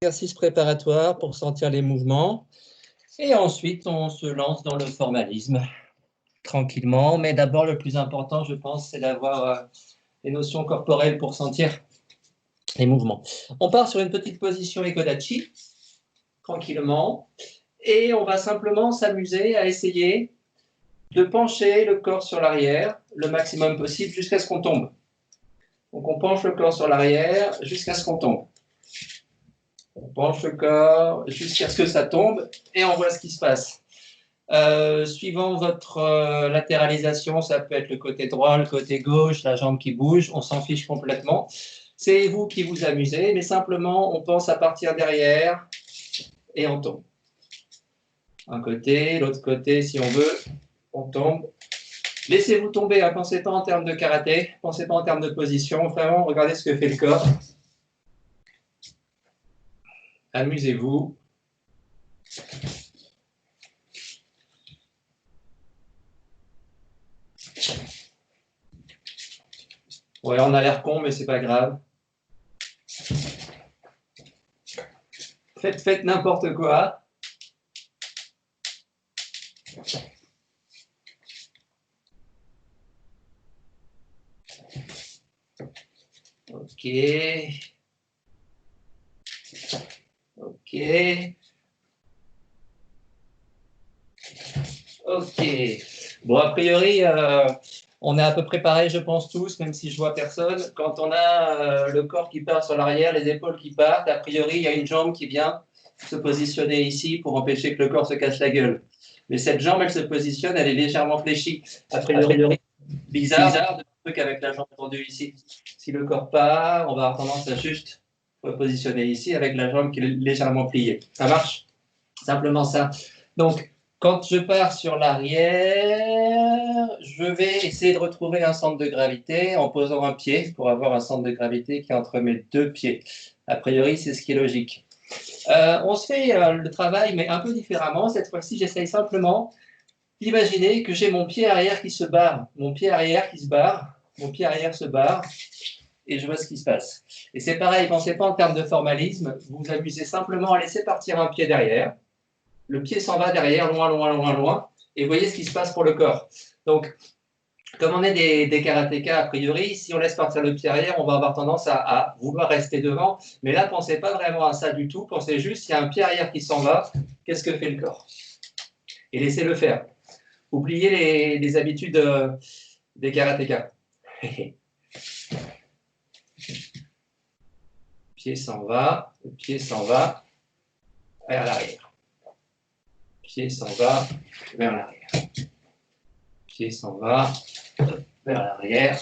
Exercice préparatoire pour sentir les mouvements. Et ensuite, on se lance dans le formalisme tranquillement. Mais d'abord, le plus important, je pense, c'est d'avoir les notions corporelles pour sentir les mouvements. On part sur une petite position Ekodachi, tranquillement. Et on va simplement s'amuser à essayer de pencher le corps sur l'arrière le maximum possible jusqu'à ce qu'on tombe. Donc, on penche le corps sur l'arrière jusqu'à ce qu'on tombe. On penche le corps jusqu'à ce que ça tombe et on voit ce qui se passe. Suivant votre latéralisation, ça peut être le côté droit, le côté gauche, la jambe qui bouge, on s'en fiche complètement. C'est vous qui vous amusez, mais simplement, on pense à partir derrière et on tombe. Un côté, l'autre côté, si on veut, on tombe. Laissez-vous tomber, hein, pensez pas en termes de karaté, pensez pas en termes de position, vraiment, regardez ce que fait le corps. Amusez-vous. Ouais, on a l'air con, mais c'est pas grave. Faites n'importe quoi. Ok. Ok. Ok. Bon, a priori, on est à peu près pareil, je pense tous, même si je vois personne. Quand on a le corps qui part sur l'arrière, les épaules qui partent, a priori, il y a une jambe qui vient se positionner ici pour empêcher que le corps se casse la gueule. Mais cette jambe, elle se positionne, elle est légèrement fléchie. A priori, bizarre, de truc avec la jambe tendue ici. Si le corps part, on va avoir tendance à juste repositionner ici avec la jambe qui est légèrement pliée. Ça marche? Simplement ça. Donc, quand je pars sur l'arrière, je vais essayer de retrouver un centre de gravité en posant un pied pour avoir un centre de gravité qui est entre mes deux pieds. A priori, c'est ce qui est logique. On se fait le travail, mais un peu différemment. Cette fois-ci, j'essaye simplement d'imaginer que j'ai mon pied arrière qui se barre, mon pied arrière qui se barre, mon pied arrière se barre, et je vois ce qui se passe. Et c'est pareil, pensez pas en termes de formalisme, vous vous amusez simplement à laisser partir un pied derrière. Le pied s'en va derrière, loin, loin, loin, loin, et voyez ce qui se passe pour le corps. Donc, comme on est des karatékas, a priori, si on laisse partir le pied arrière, on va avoir tendance à vouloir rester devant. Mais là, pensez pas vraiment à ça du tout. Pensez juste, s'il y a un pied arrière qui s'en va, qu'est-ce que fait le corps? Et laissez-le faire. Oubliez les habitudes des karatékas. Le pied s'en va, le pied s'en va vers l'arrière. Le pied s'en va vers l'arrière. Le pied s'en va vers l'arrière.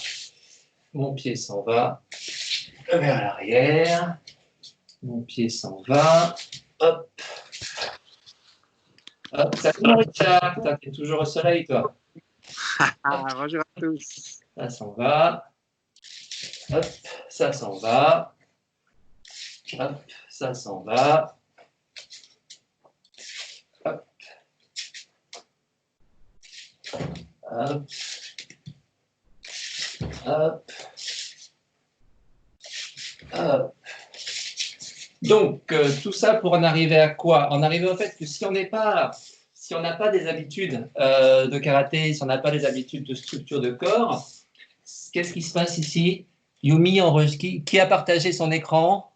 Mon pied s'en va vers l'arrière. Mon pied s'en va. Hop. Hop. Salut Richard. T'es toujours au soleil, toi. Bonjour à tous. Ça s'en va. Hop. Ça s'en va. Hop. Ça s'en va. Hop. Hop. Hop. Hop. Donc, tout ça pour en arriver à quoi? En arriver au fait que si on n'a pas des habitudes de karaté, si on n'a pas des habitudes de structure de corps, qu'est-ce qui se passe ici? Yumi, qui a partagé son écran?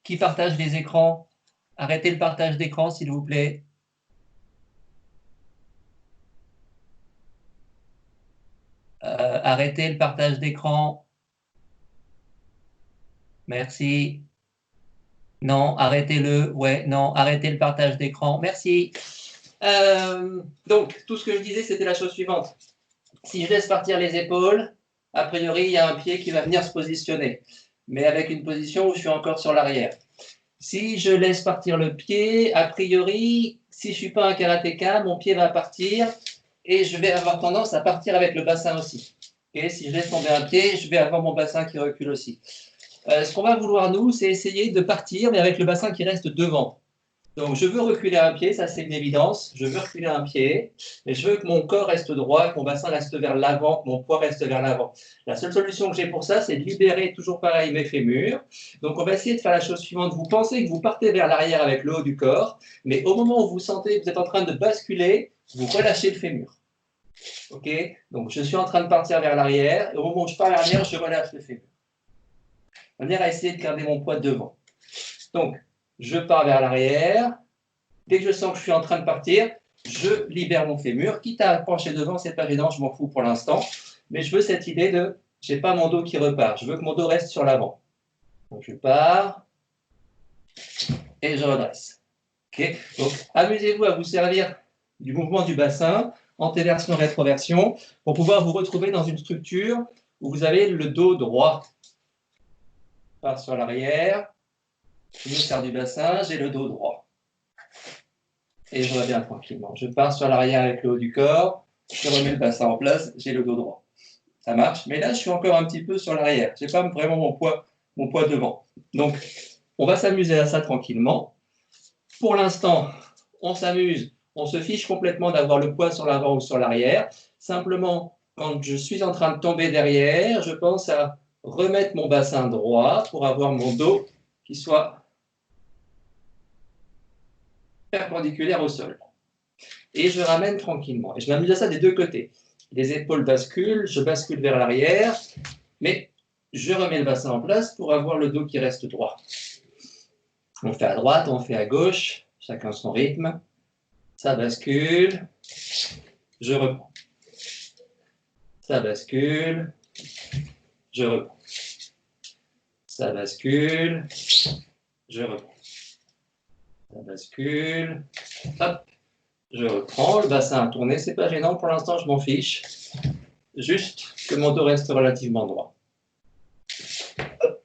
Qui partage les écrans? Arrêtez le partage d'écran, s'il vous plaît. Arrêtez le partage d'écran. Merci. Non, arrêtez-le. Ouais, non, arrêtez le partage d'écran. Merci. Donc, tout ce que je disais, c'était la chose suivante. Si je laisse partir les épaules, a priori, il y a un pied qui va venir se positionner, mais avec une position où je suis encore sur l'arrière. Si je laisse partir le pied, a priori, si je ne suis pas un karatéka, mon pied va partir et je vais avoir tendance à partir avec le bassin aussi. Et si je laisse tomber un pied, je vais avoir mon bassin qui recule aussi. Ce qu'on va vouloir, nous, c'est essayer de partir, mais avec le bassin qui reste devant. Donc, je veux reculer un pied, ça c'est une évidence. Je veux reculer un pied, mais je veux que mon corps reste droit, que mon bassin reste vers l'avant, que mon poids reste vers l'avant. La seule solution que j'ai pour ça, c'est de libérer toujours pareil mes fémurs. Donc, on va essayer de faire la chose suivante. Vous pensez que vous partez vers l'arrière avec le haut du corps, mais au moment où vous sentez que vous êtes en train de basculer, vous relâchez le fémur. OK? Donc, je suis en train de partir vers l'arrière, et au moment où je pars vers l'arrière, je relâche le fémur. De manière à essayer de garder mon poids devant. Donc, je pars vers l'arrière. Dès que je sens que je suis en train de partir, je libère mon fémur. Quitte à pencher devant, c'est pas gênant, je m'en fous pour l'instant. Mais je veux cette idée de, j'ai pas mon dos qui repart. Je veux que mon dos reste sur l'avant. Donc, je pars et je redresse. Okay. Donc, amusez-vous à vous servir du mouvement du bassin, antéversion, rétroversion, pour pouvoir vous retrouver dans une structure où vous avez le dos droit. Je pars sur l'arrière, je me sers du bassin, j'ai le dos droit. Et je reviens tranquillement. Je pars sur l'arrière avec le haut du corps, je remets le bassin en place, j'ai le dos droit. Ça marche, mais là, je suis encore un petit peu sur l'arrière. Je n'ai pas vraiment mon poids devant. Donc, on va s'amuser à ça tranquillement. Pour l'instant, on s'amuse, on se fiche complètement d'avoir le poids sur l'avant ou sur l'arrière. Simplement, quand je suis en train de tomber derrière, je pense à remettre mon bassin droit pour avoir mon dos qui soit perpendiculaire au sol. Et je ramène tranquillement. Et je m'amuse à ça des deux côtés. Les épaules basculent, je bascule vers l'arrière, mais je remets le bassin en place pour avoir le dos qui reste droit. On fait à droite, on fait à gauche, chacun son rythme. Ça bascule, je reprends. Ça bascule, je reprends. Ça bascule, je reprends. Ça bascule, hop, je reprends. Le bassin a tourné, c'est pas gênant, pour l'instant je m'en fiche. Juste que mon dos reste relativement droit. Hop,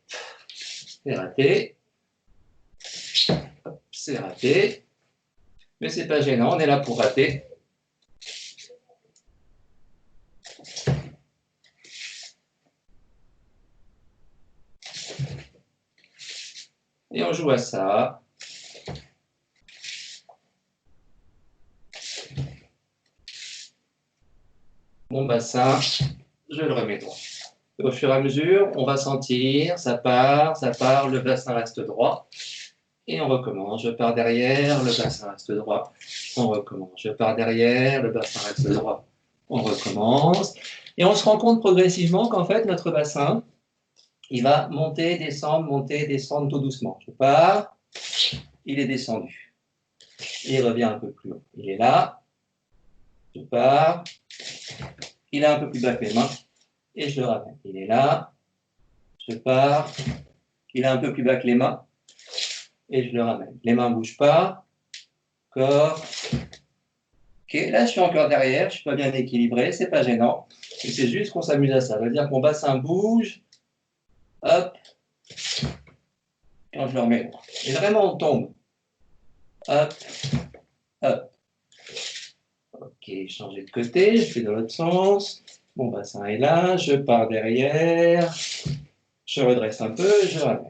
c'est raté. Hop, c'est raté. Mais c'est pas gênant, on est là pour rater. Et on joue à ça. Mon bassin, je le remets droit. Au fur et à mesure, on va sentir, ça part, le bassin reste droit. Et on recommence. Je pars derrière, le bassin reste droit. On recommence. Je pars derrière, le bassin reste droit. On recommence. Et on se rend compte progressivement qu'en fait, notre bassin, il va monter, descendre tout doucement. Je pars, il est descendu. Il revient un peu plus haut. Il est là. Je pars. Il a un peu plus bas que les mains. Et je le ramène. Il est là. Je pars. Il a un peu plus bas que les mains. Et je le ramène. Les mains ne bougent pas. Corps. Ok, là je suis encore derrière, je ne suis pas bien équilibré, c'est pas gênant. Et c'est juste qu'on s'amuse à ça. Ça veut dire que mon bassin bouge. Hop. Quand je le remets. Et vraiment on tombe. Hop. Hop. Ok, changer de côté, je fais dans l'autre sens. Mon bassin est là, je pars derrière. Je redresse un peu, je ramène.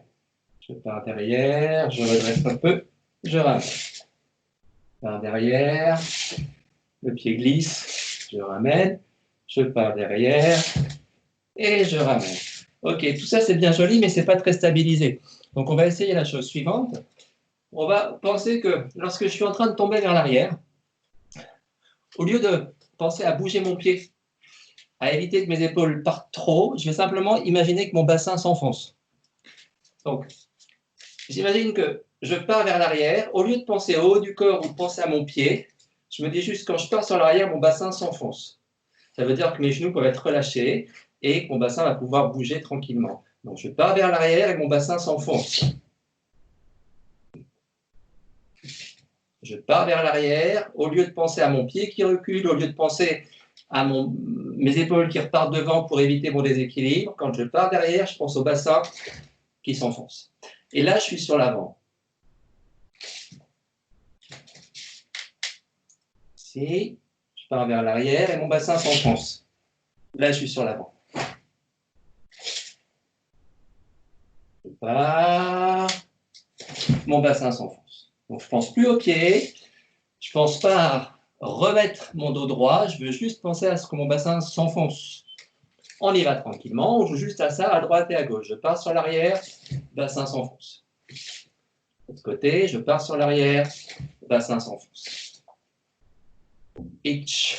Je pars derrière, je redresse un peu, je ramène. Je pars derrière, le pied glisse, je ramène. Je pars derrière et je ramène. Ok, tout ça c'est bien joli, mais c'est pas très stabilisé. Donc on va essayer la chose suivante. On va penser que lorsque je suis en train de tomber vers l'arrière, au lieu de penser à bouger mon pied, à éviter que mes épaules partent trop, je vais simplement imaginer que mon bassin s'enfonce. Donc, j'imagine que je pars vers l'arrière, au lieu de penser au haut du corps ou de penser à mon pied, je me dis juste quand je pars sur l'arrière, mon bassin s'enfonce. Ça veut dire que mes genoux peuvent être relâchés et que mon bassin va pouvoir bouger tranquillement. Donc, je pars vers l'arrière et mon bassin s'enfonce. Je pars vers l'arrière, au lieu de penser à mon pied qui recule, au lieu de penser à mes épaules qui repartent devant pour éviter mon déséquilibre, quand je pars derrière, je pense au bassin qui s'enfonce. Et là, je suis sur l'avant. Ici, je pars vers l'arrière et mon bassin s'enfonce. Là, je suis sur l'avant. Je pars, mon bassin s'enfonce. Donc, je ne pense plus aux pieds. Je ne pense pas à remettre mon dos droit. Je veux juste penser à ce que mon bassin s'enfonce. On y va tranquillement. On joue juste à ça, à droite et à gauche. Je pars sur l'arrière, bassin s'enfonce. De l'autre côté, je pars sur l'arrière, bassin s'enfonce. Ich.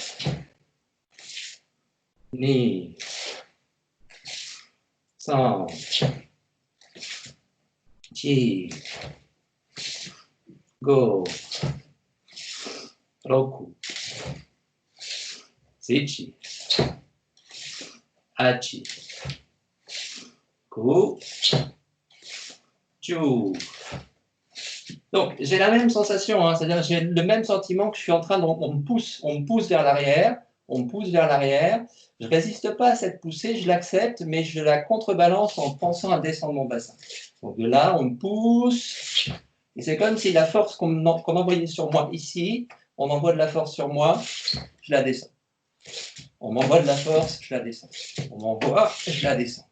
Ni. San. Chi. Go. Roku. Sechi. Hachi. Ku. Chu. Donc, j'ai la même sensation, hein, c'est-à-dire j'ai le même sentiment que je suis en train de... On me pousse vers l'arrière, on me pousse vers l'arrière. Je ne résiste pas à cette poussée, je l'accepte, mais je la contrebalance en pensant à descendre mon bassin. Donc de là, on me pousse, et c'est comme si la force qu'on envoyait sur moi ici, on envoie de la force sur moi, je la descends. On m'envoie de la force, je la descends. On m'envoie, je la descends.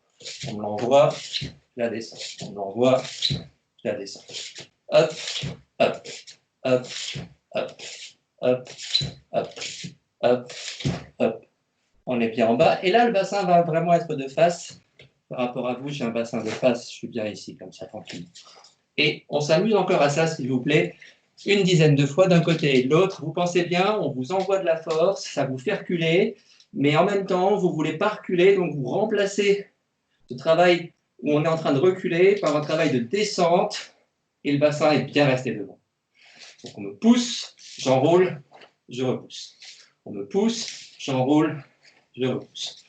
On me l'envoie, je la descends. On me l'envoie, je la descends. Hop, hop, hop, hop, hop, hop, hop, hop. On est bien en bas. Et là, le bassin va vraiment être de face. Par rapport à vous, j'ai un bassin de face. Je suis bien ici, comme ça, tranquille. Et on s'amuse encore à ça, s'il vous plaît. Une dizaine de fois d'un côté et de l'autre. Vous pensez bien, on vous envoie de la force, ça vous fait reculer. Mais en même temps, vous ne voulez pas reculer, donc vous remplacez ce travail où on est en train de reculer par un travail de descente. Et le bassin est bien resté devant. Donc on me pousse, j'enroule, je repousse. On me pousse, j'enroule, je repousse.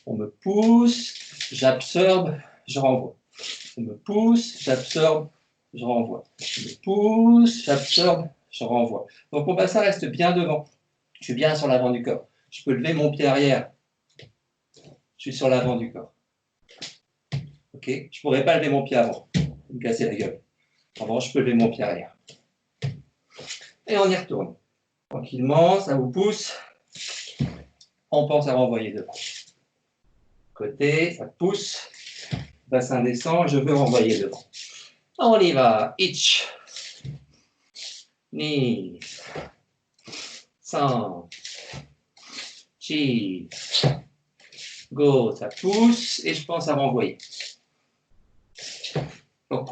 On me pousse, j'absorbe, je renvoie. On me pousse, j'absorbe, je renvoie. On me pousse, j'absorbe, je renvoie. Donc mon bassin reste bien devant. Je suis bien sur l'avant du corps. Je peux lever mon pied arrière. Je suis sur l'avant du corps. Ok? Je ne pourrais pas lever mon pied avant. Me casser la gueule. En revanche, je peux lever mon pied arrière. Et on y retourne. Tranquillement, ça vous pousse. On pense à renvoyer devant. Côté, ça pousse. Bassin descend, je veux renvoyer devant. On y va. Ich. Ni. San. Chi. Go, ça pousse. Et je pense à renvoyer. Donc,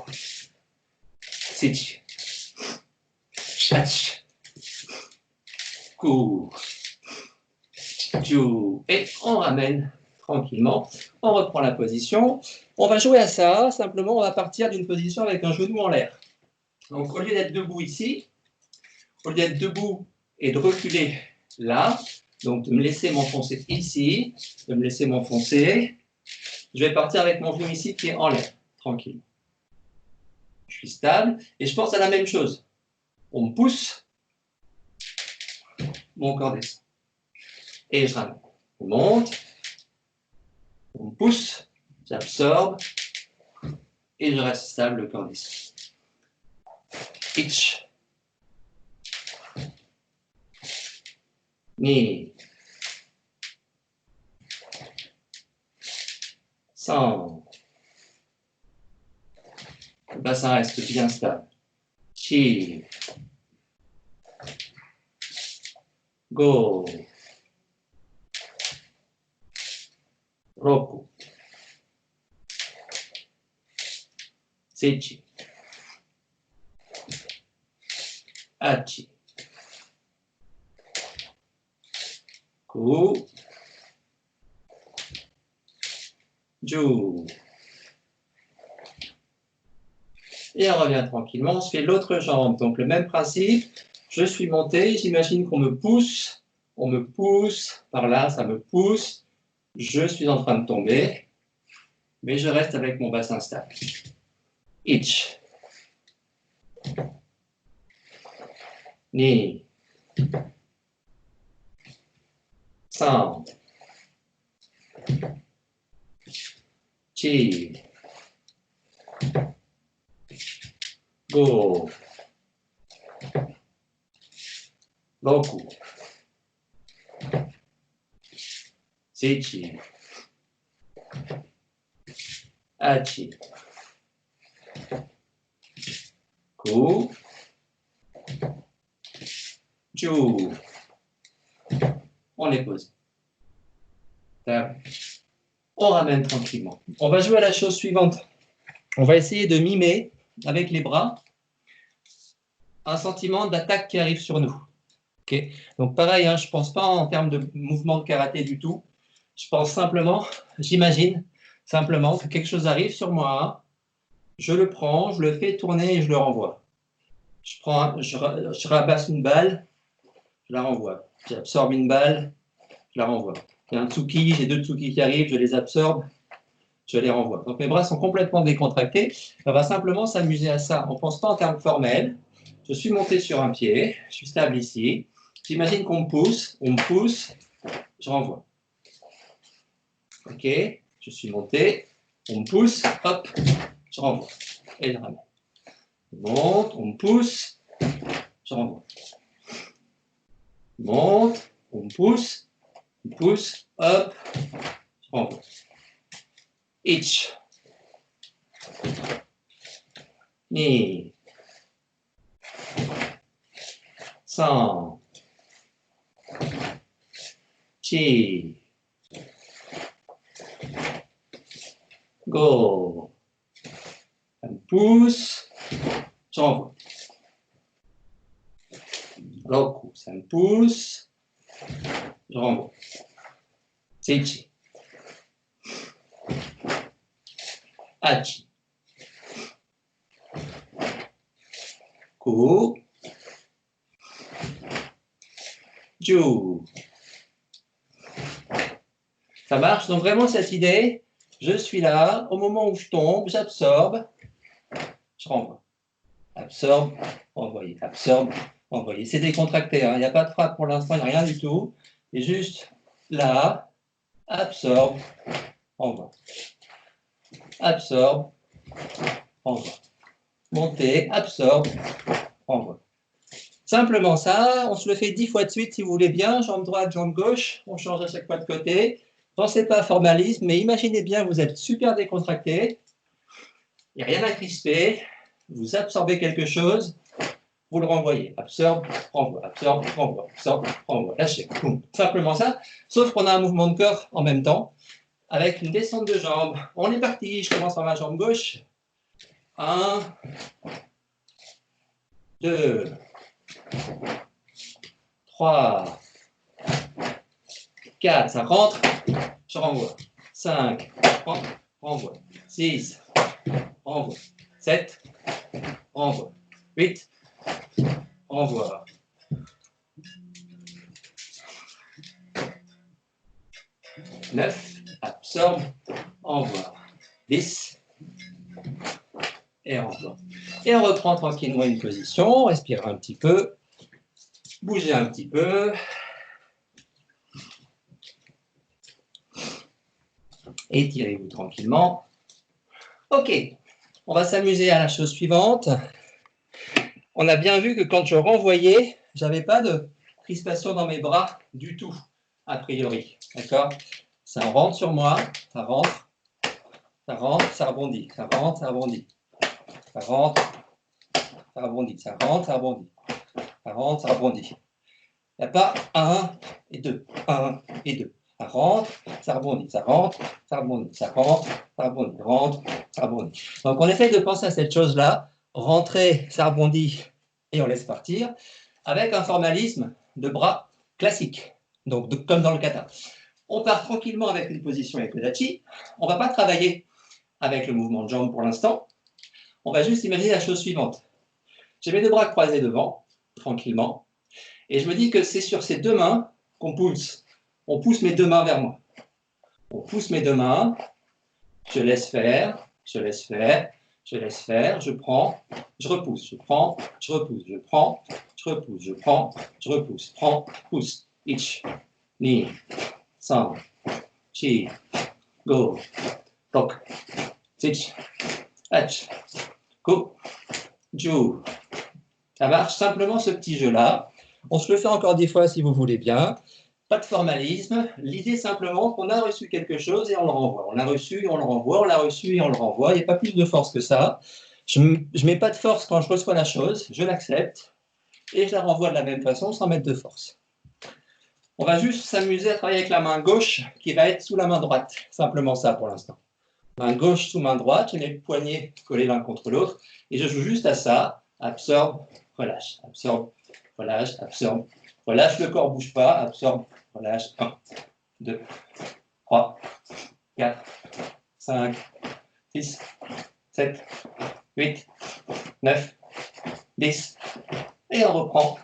Sichi. Hach. Ku. Ju. Et on ramène tranquillement. On reprend la position. On va jouer à ça. Simplement, on va partir d'une position avec un genou en l'air. Donc, au lieu d'être debout ici, au lieu d'être debout et de reculer là, donc de me laisser m'enfoncer ici, de me laisser m'enfoncer, je vais partir avec mon genou ici qui est en l'air, tranquille. Je suis stable et je pense à la même chose. On me pousse, mon corps descend. Et je ramène. On monte, on me pousse, j'absorbe et je reste stable, le corps descend. Ich. Ni. San. Le bassin reste bien stable. Chi. Go. Roku. Sechi. Hachi. Ku. Ju. Et on revient tranquillement, on se fait l'autre jambe. Donc le même principe, je suis monté, j'imagine qu'on me pousse par là, ça me pousse, je suis en train de tomber, mais je reste avec mon bassin stable. Ich. Ni. San. Chi. Go. Roku. Sechi. Hachi. Ku. Tchou. On les pose. On ramène tranquillement. On va jouer à la chose suivante. On va essayer de mimer avec les bras un sentiment d'attaque qui arrive sur nous. Okay. Donc pareil, hein, je ne pense pas en termes de mouvement de karaté du tout. Je pense simplement, j'imagine simplement que quelque chose arrive sur moi, je le prends, je le fais tourner et je le renvoie. Je rabasse une balle, je la renvoie. J'absorbe une balle, je la renvoie. Il y a un tsuki, j'ai 2 tsukis qui arrivent, je les absorbe, je les renvoie. Donc mes bras sont complètement décontractés. On va simplement s'amuser à ça. On ne pense pas en termes formels. Je suis monté sur un pied, je suis stable ici. J'imagine qu'on me pousse, je renvoie. Ok, je suis monté, on me pousse, hop, je renvoie. Et je ramène. Je monte, on me pousse, je renvoie. Je monte, on me pousse, hop, je renvoie. Ich. Ni. San. Chi. Go. Ça me pousse, je renvoie. Roku, ça me pousse, je renvoie. Seichi. Hachi. Ku. Ju. Ça marche? Donc vraiment cette idée, je suis là, au moment où je tombe, j'absorbe, je renvoie. Absorbe, renvoyer, absorbe, renvoyer. C'est décontracté, hein. Il n'y a pas de frappe pour l'instant, il n'y a rien du tout. Et juste là, absorbe, renvoie. Absorbe, renvoie. Monter, absorbe, renvoie. Simplement ça, on se le fait 10 fois de suite si vous voulez bien, jambe droite, jambe gauche, on change à chaque fois de côté. Pensez pas à formalisme, mais imaginez bien, vous êtes super décontracté, il n'y a rien à crisper, vous absorbez quelque chose, vous le renvoyez. Absorbe, renvoie, absorbe, renvoie, absorbe, renvoie, lâchez. Boum. Simplement ça, sauf qu'on a un mouvement de corps en même temps, avec une descente de jambes. On est parti, je commence par ma jambe gauche. 1, 2, 3, 4, ça rentre, je renvoie. 5, renvoie. 6, renvoie. 7, renvoie. 8, renvoie. 9, absorbe, envoie. 10, et renvoie. Et on reprend tranquillement une position, respire un petit peu, bougez un petit peu. Étirez-vous tranquillement. Ok, on va s'amuser à la chose suivante. On a bien vu que quand je renvoyais, je n'avais pas de crispation dans mes bras du tout, a priori. D'accord? Ça rentre sur moi, ça rentre, ça rebondit, ça rentre, ça rebondit. Ça rentre, ça rebondit, ça rentre, ça rebondit. Ça rentre, ça rebondit. Il n'y a pas 1 et 2, 1 et 2. Ça rentre, ça rebondit, ça rentre, ça rebondit, ça rentre, ça rebondit, rentre, ça rebondit. Donc on essaie de penser à cette chose-là, rentrer, ça rebondit et on laisse partir, avec un formalisme de bras classique, donc comme dans le kata. On part tranquillement avec une position avec le dachi, on ne va pas travailler avec le mouvement de jambe pour l'instant, on va juste imaginer la chose suivante. J'ai mes 2 bras croisés devant, tranquillement, et je me dis que c'est sur ces 2 mains qu'on pousse. On pousse mes 2 mains vers moi. On pousse mes 2 mains, je laisse faire, je laisse faire, je laisse faire, je prends, je repousse, je prends, je repousse, je prends, je repousse, je prends, je repousse, prends, pousse. Ich, ni, san, chi, go, tok, sich, hach, ku, ju. Ça marche simplement ce petit jeu-là. On se le fait encore 10 fois si vous voulez bien. Pas de formalisme. L'idée simplement qu'on a reçu quelque chose et on le renvoie. On l'a reçu et on le renvoie, on l'a reçu et on le renvoie. Il n'y a pas plus de force que ça. Je ne mets pas de force quand je reçois la chose. Je l'accepte. et je la renvoie de la même façon sans mettre de force. On va juste s'amuser à travailler avec la main gauche qui va être sous la main droite. Simplement ça pour l'instant. Main gauche sous main droite, je mets le poignet collé l'un contre l'autre et je joue juste à ça. Absorbe, relâche, absorbe, relâche, absorbe, relâche, le corps ne bouge pas, absorbe, relâche. 1, 2, 3, 4, 5, 6, 7, 8, 9, 10. Et on reprend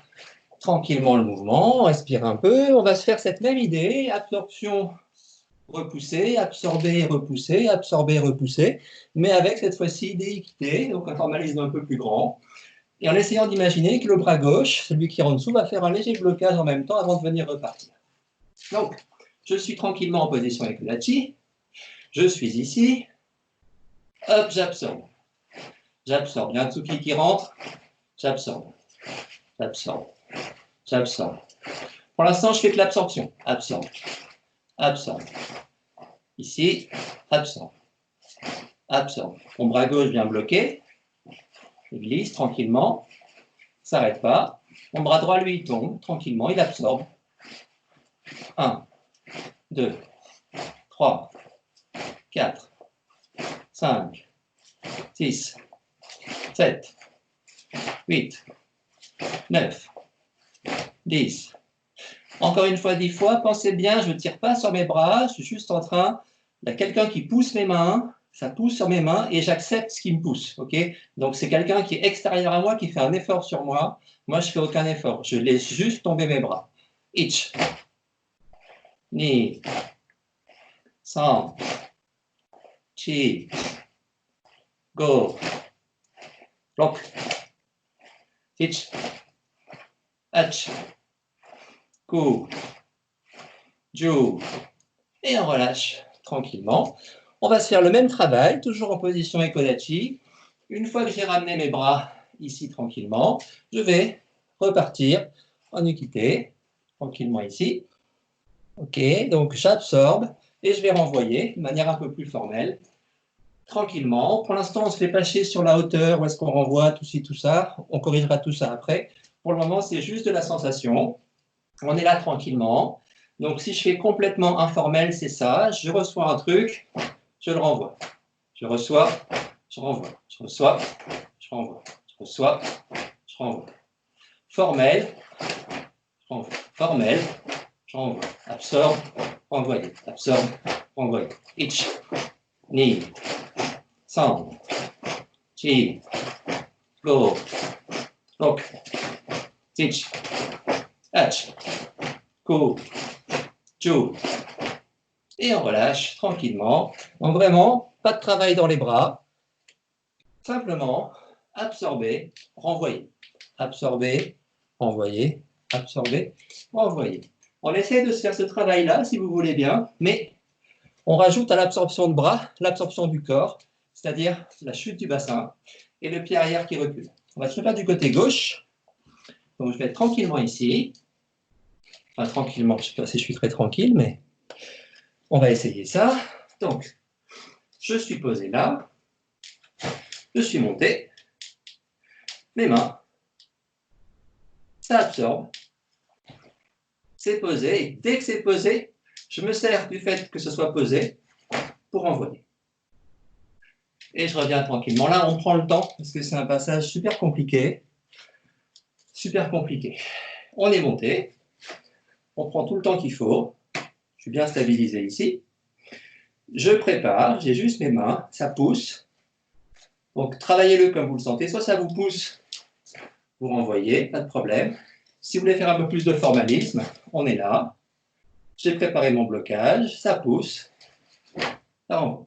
tranquillement le mouvement, on respire un peu. On va se faire cette même idée, absorption, repousser, absorber, repousser, absorber, repousser, mais avec cette fois-ci des équités, donc un formalisme un peu plus grand. Et en essayant d'imaginer que le bras gauche, celui qui est en dessous, va faire un léger blocage en même temps avant de venir repartir. Donc, je suis tranquillement en position Ekulachi. Je suis ici. Hop, j'absorbe. J'absorbe. Il y a un Tsuki qui rentre. J'absorbe. J'absorbe. J'absorbe. Pour l'instant, je fais que l'absorption. Absorbe. Absorbe. Ici, absorbe. Absorbe. Mon bras gauche vient bloquer. Il glisse tranquillement. S'arrête pas. Mon bras droit, lui, il tombe tranquillement. Il absorbe. 1, 2, 3, 4, 5, 6, 7, 8, 9, 10. Encore une fois, 10 fois, pensez bien, je ne tire pas sur mes bras, je suis juste en train, il y a quelqu'un qui pousse mes mains, ça pousse sur mes mains et j'accepte ce qui me pousse. Okay, donc c'est quelqu'un qui est extérieur à moi, qui fait un effort sur moi. Moi, je ne fais aucun effort, je laisse juste tomber mes bras. Ich, ni, san, chi, go, rock, ich, ach, ku, ju, et on relâche tranquillement. On va se faire le même travail, toujours en position Ekodachi. Une fois que j'ai ramené mes bras ici tranquillement, je vais repartir en Ukite, tranquillement ici. Ok, donc j'absorbe et je vais renvoyer de manière un peu plus formelle, tranquillement. Pour l'instant, on ne se fait pas chier sur la hauteur, où est-ce qu'on renvoie, tout ci, tout ça. On corrigera tout ça après. Pour le moment, c'est juste de la sensation. On est là tranquillement. Donc, si je fais complètement informel, c'est ça. Je reçois un truc, je le renvoie. Je reçois, je renvoie. Je reçois, je renvoie. Je reçois, je renvoie. Formel, je renvoie. Formel, je renvoie. Absorbe, renvoyer. Absorbe, renvoyer. Ich, ni, san, chi, go, rock, ich, ach, ku, ju. Et on relâche tranquillement. Donc vraiment, pas de travail dans les bras. Simplement, absorber, renvoyer. Absorber, renvoyer, absorber, renvoyer. On essaie de se faire ce travail-là, si vous voulez bien, mais on rajoute à l'absorption de bras l'absorption du corps, c'est-à-dire la chute du bassin et le pied arrière qui recule. On va se faire du côté gauche. Donc je vais être tranquillement ici. Enfin, tranquillement, je ne sais pas si je suis très tranquille, mais on va essayer ça. Donc, je suis posé là. Je suis monté. Mes mains. Ça absorbe. C'est posé. Et dès que c'est posé, je me sers du fait que ce soit posé pour envoyer. Et je reviens tranquillement. Là, on prend le temps parce que c'est un passage super compliqué. Super compliqué. On est monté. On prend tout le temps qu'il faut. Je suis bien stabilisé ici. Je prépare. J'ai juste mes mains. Ça pousse. Donc, travaillez-le comme vous le sentez. Soit ça vous pousse, vous renvoyez, pas de problème. Si vous voulez faire un peu plus de formalisme, on est là. J'ai préparé mon blocage. Ça pousse. Ça renvoie.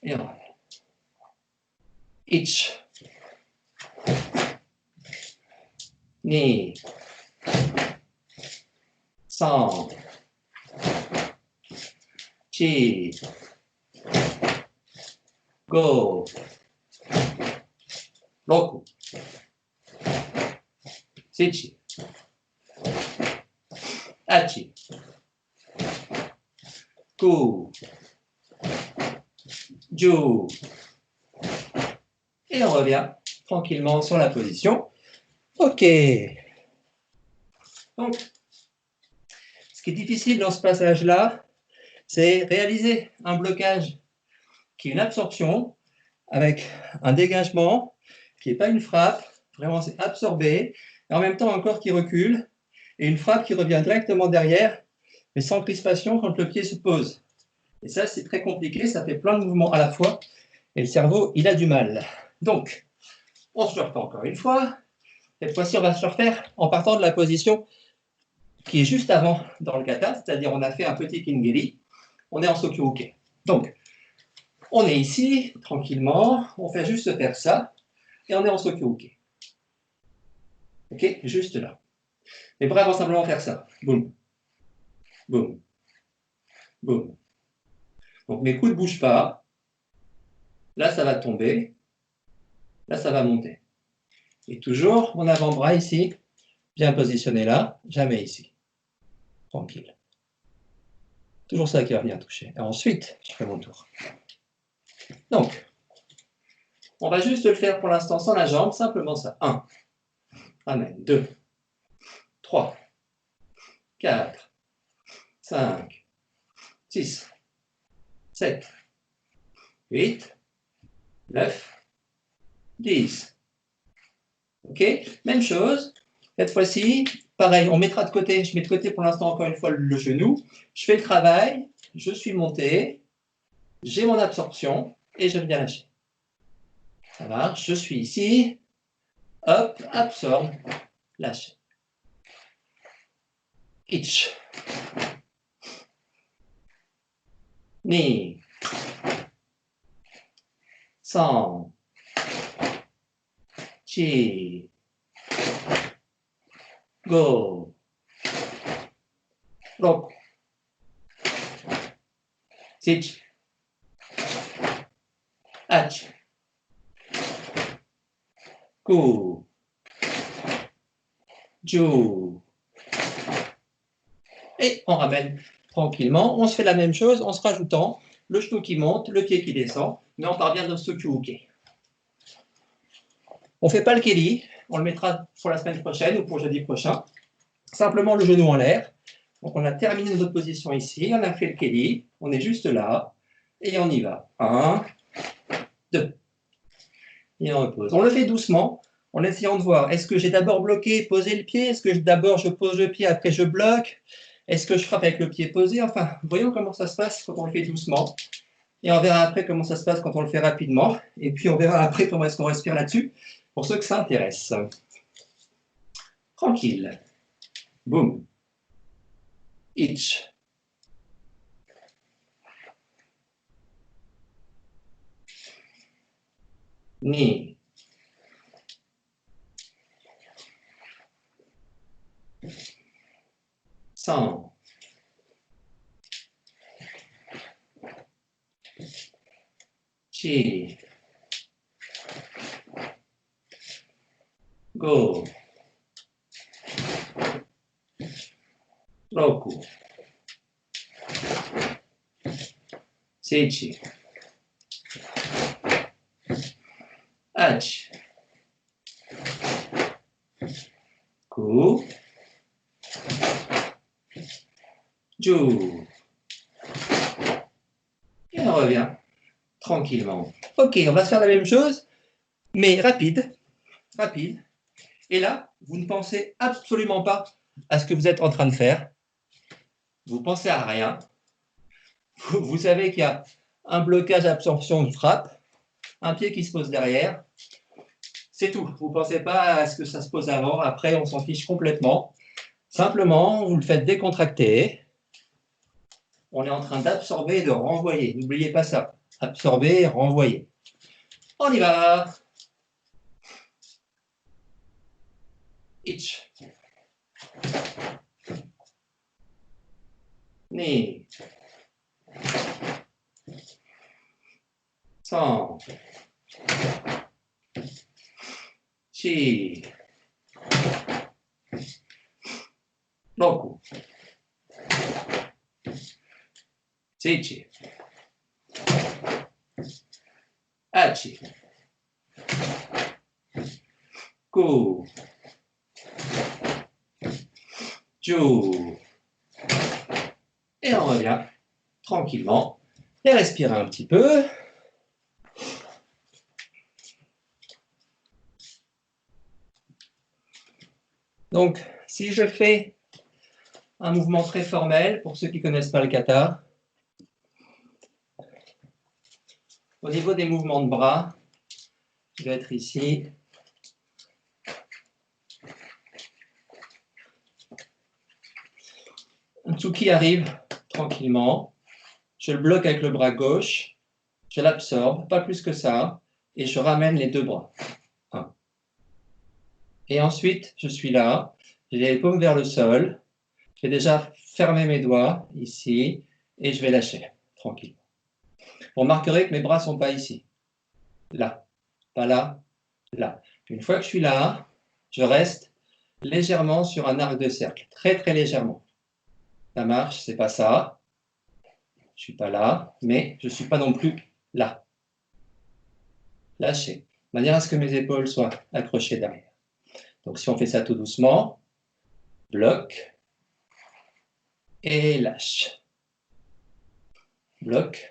Et on revient. Ich. Ni. San. Chi. Go. Roku. Sichi. Achi. Ku. Ju. Et on revient tranquillement sur la position. Ok. Donc, ce qui est difficile dans ce passage-là, c'est réaliser un blocage qui est une absorption avec un dégagement qui n'est pas une frappe, vraiment c'est absorbé, et en même temps un corps qui recule, et une frappe qui revient directement derrière, mais sans crispation quand le pied se pose. Et ça, c'est très compliqué, ça fait plein de mouvements à la fois, et le cerveau, il a du mal. Donc, on se refait encore une fois. Cette fois-ci, on va se refaire en partant de la position qui est juste avant dans le kata, c'est-à-dire on a fait un petit kingiri, on est en Sokyū-Uke. Donc, on est ici, tranquillement, on fait juste faire ça, et on est en Sokyū-Uke. Ok, juste là. Les bras vont simplement faire ça. Boum, boum, boum. Donc mes coudes ne bougent pas. Là, ça va tomber. Là, ça va monter. Et toujours mon avant-bras ici, bien positionné là, jamais ici. Tranquille. Toujours ça qui va venir toucher. Et ensuite, je fais mon tour. Donc, on va juste le faire pour l'instant sans la jambe, simplement ça. 1. Amen. 2. 3. 4. 5. 6. 7. 8. 9. 10. Ok, même chose. Cette fois-ci, pareil, on mettra de côté. Je mets de côté pour l'instant encore une fois le genou. Je fais le travail, je suis monté, j'ai mon absorption et je viens lâcher. Ça marche, je suis ici. Hop, absorbe, lâche. Itch. Ni. San. Chi. Go. Roku. Sitch. Ach. Ku. Ju. Et on ramène tranquillement. On se fait la même chose en se rajoutant le genou qui monte, le pied qui descend, mais on part bien dans ce Sokyū-Uke. On ne fait pas le keli, on le mettra pour la semaine prochaine ou pour jeudi prochain. Simplement le genou en l'air. Donc on a terminé notre position ici, on a fait le keli, on est juste là, et on y va. 1, 2. Et on repose. On le fait doucement, en essayant de voir, est-ce que j'ai d'abord bloqué, posé le pied? Est-ce que d'abord je pose le pied, après je bloque? Est-ce que je frappe avec le pied posé? Enfin, voyons comment ça se passe quand on le fait doucement. Et on verra après comment ça se passe quand on le fait rapidement. Et puis on verra après comment est-ce qu'on respire là-dessus, pour ceux que ça intéresse. Tranquille. Boum. Itch. Ni. San. Chi. Go. Roku. Seichi. Ach. Ku. Ju. Et on revient tranquillement. Ok, on va se faire la même chose, mais rapide. Rapide. Et là, vous ne pensez absolument pas à ce que vous êtes en train de faire. Vous pensez à rien. Vous savez qu'il y a un blocage absorption de frappe, un pied qui se pose derrière. C'est tout. Vous ne pensez pas à ce que ça se pose avant. Après, on s'en fiche complètement. Simplement, vous le faites décontracter. On est en train d'absorber et de renvoyer. N'oubliez pas ça. Absorber et renvoyer. On y va. Itch. Ni. San. Chi. Roku. Seichi. Achi. Ku. Tchou. Et on revient tranquillement et respirer un petit peu. Donc, si je fais un mouvement très formel, pour ceux qui ne connaissent pas le kata, au niveau des mouvements de bras, je vais être ici. Un tsuki arrive tranquillement. Je le bloque avec le bras gauche. Je l'absorbe, pas plus que ça. Et je ramène les deux bras. Un. Et ensuite, je suis là. J'ai les paumes vers le sol. Je vais déjà fermer mes doigts ici. Et je vais lâcher tranquillement. Vous remarquerez que mes bras ne sont pas ici. Là. Pas là. Là. Une fois que je suis là, je reste légèrement sur un arc de cercle. Très, très légèrement. Ça marche, c'est pas ça. Je suis pas là, mais je suis pas non plus là. Lâchez, de manière à ce que mes épaules soient accrochées derrière. Donc si on fait ça tout doucement, bloc et lâche. Bloc,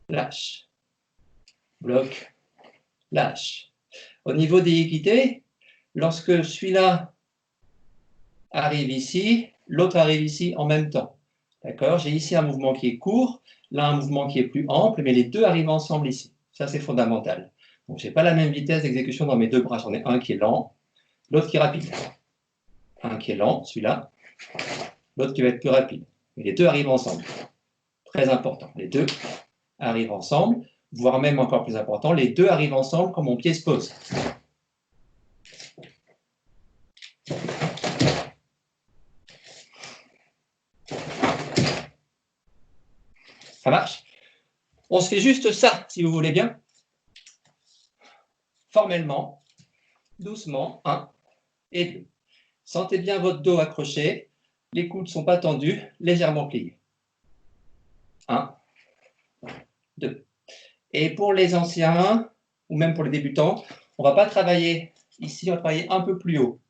lâche. Bloc, lâche. Au niveau des équités, lorsque celui-là arrive ici, l'autre arrive ici en même temps. D'accord? J'ai ici un mouvement qui est court, là un mouvement qui est plus ample, mais les deux arrivent ensemble ici. Ça, c'est fondamental. Donc, je n'ai pas la même vitesse d'exécution dans mes deux bras. J'en ai un qui est lent, l'autre qui est rapide. Un qui est lent, celui-là, l'autre qui va être plus rapide. Mais les deux arrivent ensemble. Très important. Les deux arrivent ensemble, voire même encore plus important, les deux arrivent ensemble quand mon pied se pose. Ça marche? On se fait juste ça, si vous voulez bien. Formellement, doucement, 1 et 2. Sentez bien votre dos accroché, les coudes ne sont pas tendus, légèrement pliés. 1, 2. Et pour les anciens, ou même pour les débutants, on ne va pas travailler ici, on va travailler un peu plus haut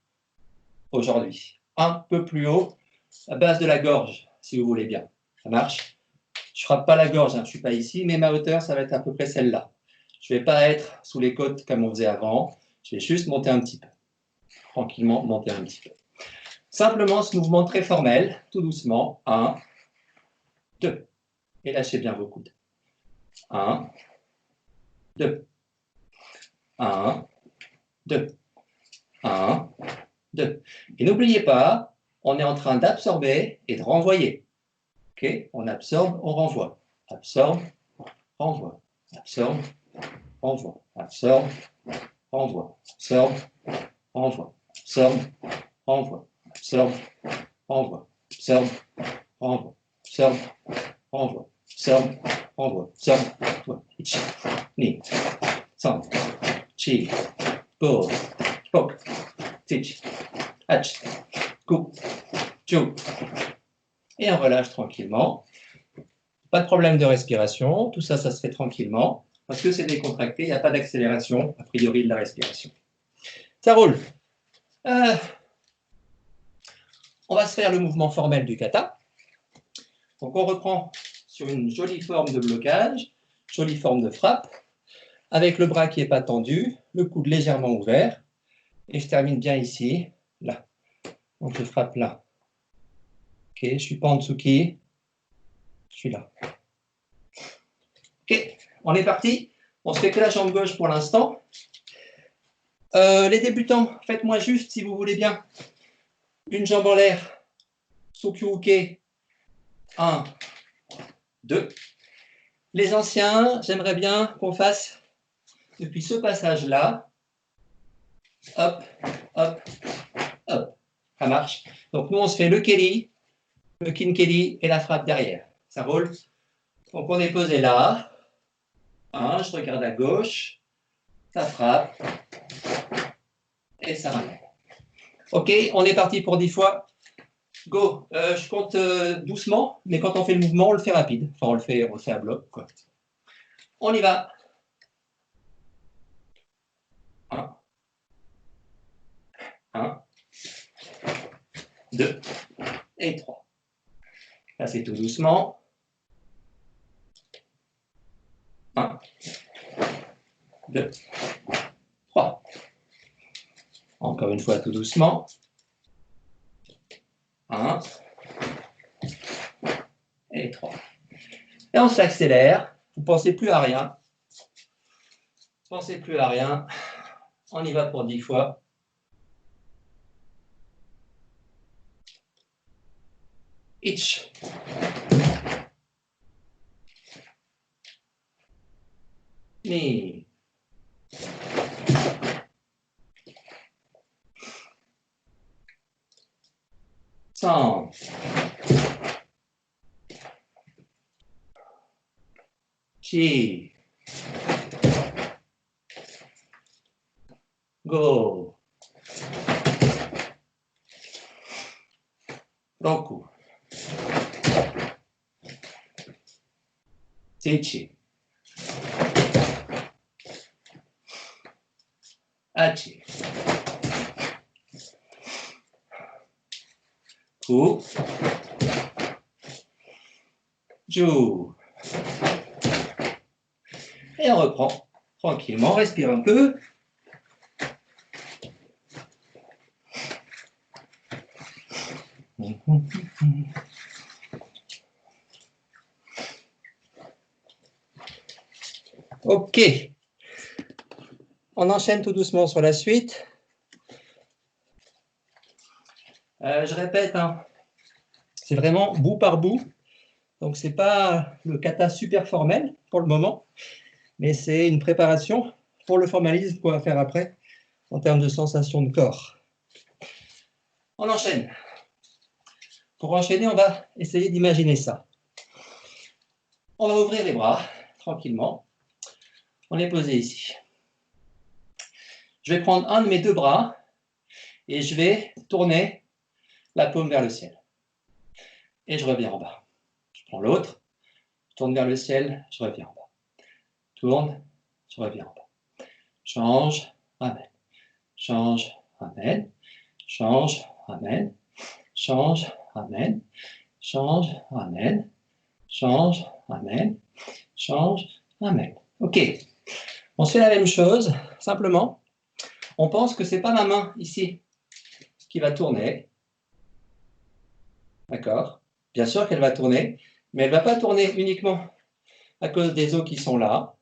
aujourd'hui. Un peu plus haut, à base de la gorge, si vous voulez bien. Ça marche? Je ne frappe pas la gorge, hein, je ne suis pas ici, mais ma hauteur, ça va être à peu près celle-là. Je ne vais pas être sous les côtes comme on faisait avant, je vais juste monter un petit peu. Tranquillement, monter un petit peu. Simplement ce mouvement très formel, tout doucement. 1, 2. Et lâchez bien vos coudes. 1, 2. 1, 2. 1, 2. Et n'oubliez pas, on est en train d'absorber et de renvoyer. Okay? On absorbe, on renvoie. Absorbe, renvoie. Absorbe, renvoie. Absorbe, renvoie. Absorbe, renvoie. Absorbe, renvoie. Absorbe, renvoie. Absorbe, renvoie. Absorbe, renvoie. Absorbe, renvoie. Absorbe, renvoie. Ichi, ni, san, chi, go, poke, teach, hatch, go, chu. Et on relâche tranquillement. Pas de problème de respiration. Tout ça, ça se fait tranquillement. Parce que c'est décontracté, il n'y a pas d'accélération, a priori, de la respiration. Ça roule. On va se faire le mouvement formel du kata. Donc, on reprend sur une jolie forme de blocage, jolie forme de frappe, avec le bras qui n'est pas tendu, le coude légèrement ouvert. Et je termine bien ici, là. Donc, je frappe là. Ok, je ne suis pas en Tsuki. Je suis là. Ok, on est parti. On se fait que la jambe gauche pour l'instant. Les débutants, faites-moi juste, si vous voulez bien, une jambe en l'air. Sokyuke. 1, 2. Les anciens, j'aimerais bien qu'on fasse depuis ce passage-là. Hop, hop, hop. Ça marche. Donc nous, on se fait le keri, le kinkeri et la frappe derrière. Ça roule. Donc on est posé là. Je regarde à gauche. Ça frappe. Et ça ramène. Ok, on est parti pour 10 fois. Go. Je compte doucement, mais quand on fait le mouvement, on le fait rapide. Enfin, on le fait à bloc, quoi. On y va. 1, 1, 2 et 3. Là, c'est tout doucement. 1, 2, 3. Encore une fois, tout doucement. 1 et 3. Et on s'accélère. Vous ne pensez plus à rien. Pensez plus à rien. On y va pour 10 fois. Each. Knee. Sound. Chi. Go. Roku. Seichi. Hachi. Ku. Ju. Et on reprend tranquillement, on respire un peu. Ok. On enchaîne tout doucement sur la suite. Je répète, hein, c'est vraiment bout par bout. Donc, ce n'est pas le kata super formel pour le moment, mais c'est une préparation pour le formalisme qu'on va faire après en termes de sensation de corps. On enchaîne. Pour enchaîner, on va essayer d'imaginer ça. On va ouvrir les bras tranquillement. On les poser ici. Je vais prendre un de mes deux bras et je vais tourner la paume vers le ciel. Et je reviens en bas. Je prends l'autre, je tourne vers le ciel, je reviens en bas. Tourne, je reviens en bas. Change, ramène. Change, ramène. Change, ramène. Change, ramène. Change, ramène. Change, ramène. Change, ramène. OK. On se fait la même chose, simplement. On pense que ce n'est pas ma main ici qui va tourner. D'accord? Bien sûr qu'elle va tourner, mais elle ne va pas tourner uniquement à cause des os qui sont là.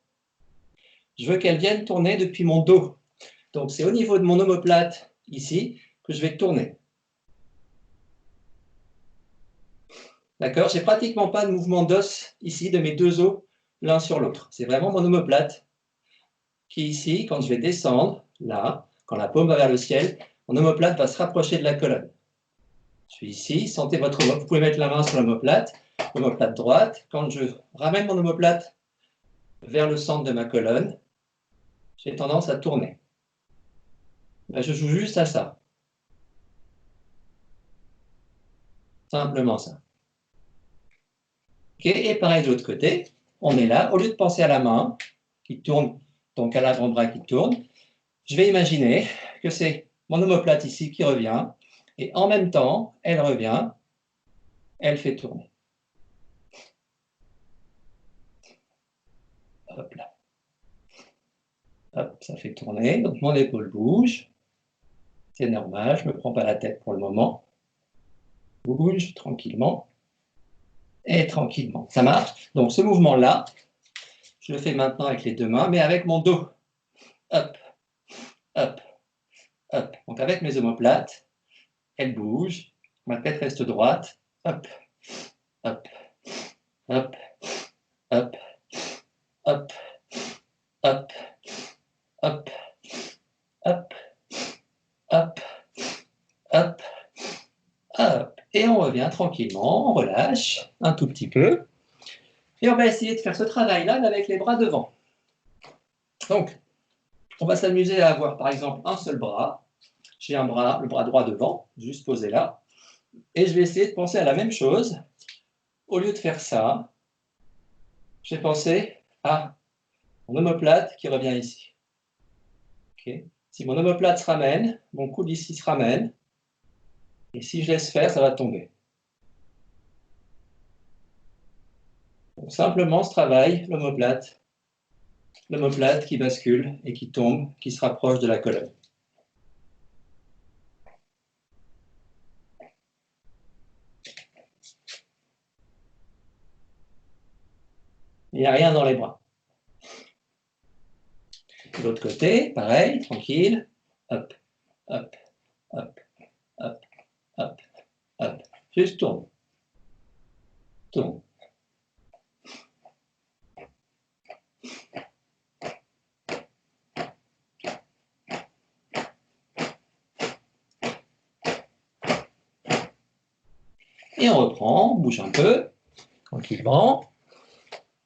Je veux qu'elle vienne tourner depuis mon dos. Donc, c'est au niveau de mon omoplate, ici, que je vais tourner. D'accord? Je n'ai pratiquement pas de mouvement d'os ici, de mes deux os, l'un sur l'autre. C'est vraiment mon omoplate qui, ici, quand je vais descendre, là, quand la paume va vers le ciel, mon omoplate va se rapprocher de la colonne. Je suis ici, sentez votre omoplate. Vous pouvez mettre la main sur l'omoplate droite. Quand je ramène mon omoplate vers le centre de ma colonne, j'ai tendance à tourner. Ben, je joue juste à ça. Simplement ça. Okay, et pareil de l'autre côté, on est là, au lieu de penser à la main qui tourne, donc à l'avant-bras qui tourne, je vais imaginer que c'est mon omoplate ici qui revient, et en même temps, elle revient, elle fait tourner. Hop là. Hop, ça fait tourner, donc mon épaule bouge. C'est normal, je ne me prends pas la tête pour le moment. Bouge tranquillement. Et tranquillement. Ça marche? Donc ce mouvement-là, je le fais maintenant avec les deux mains, mais avec mon dos. Hop, hop, hop. Donc avec mes omoplates, elles bougent. Ma tête reste droite. Hop, hop, hop, hop, hop, hop, hop, hop, hop, hop, hop. Et on revient tranquillement, on relâche un tout petit peu. Et on va essayer de faire ce travail-là avec les bras devant. Donc, on va s'amuser à avoir par exemple un seul bras. J'ai un bras, le bras droit devant, juste posé là. Et je vais essayer de penser à la même chose. Au lieu de faire ça, je vais penser à mon omoplate qui revient ici. Okay. Si mon omoplate se ramène, mon coude ici se ramène, Et si je laisse faire, ça va tomber. Donc, simplement ce travail, l'omoplate qui bascule et qui tombe, qui se rapproche de la colonne. Il n'y a rien dans les bras. De l'autre côté, pareil, tranquille. Hop, hop, hop, hop, hop, hop. Juste tourne. Tourne. Et on reprend, on bouge un peu, tranquillement.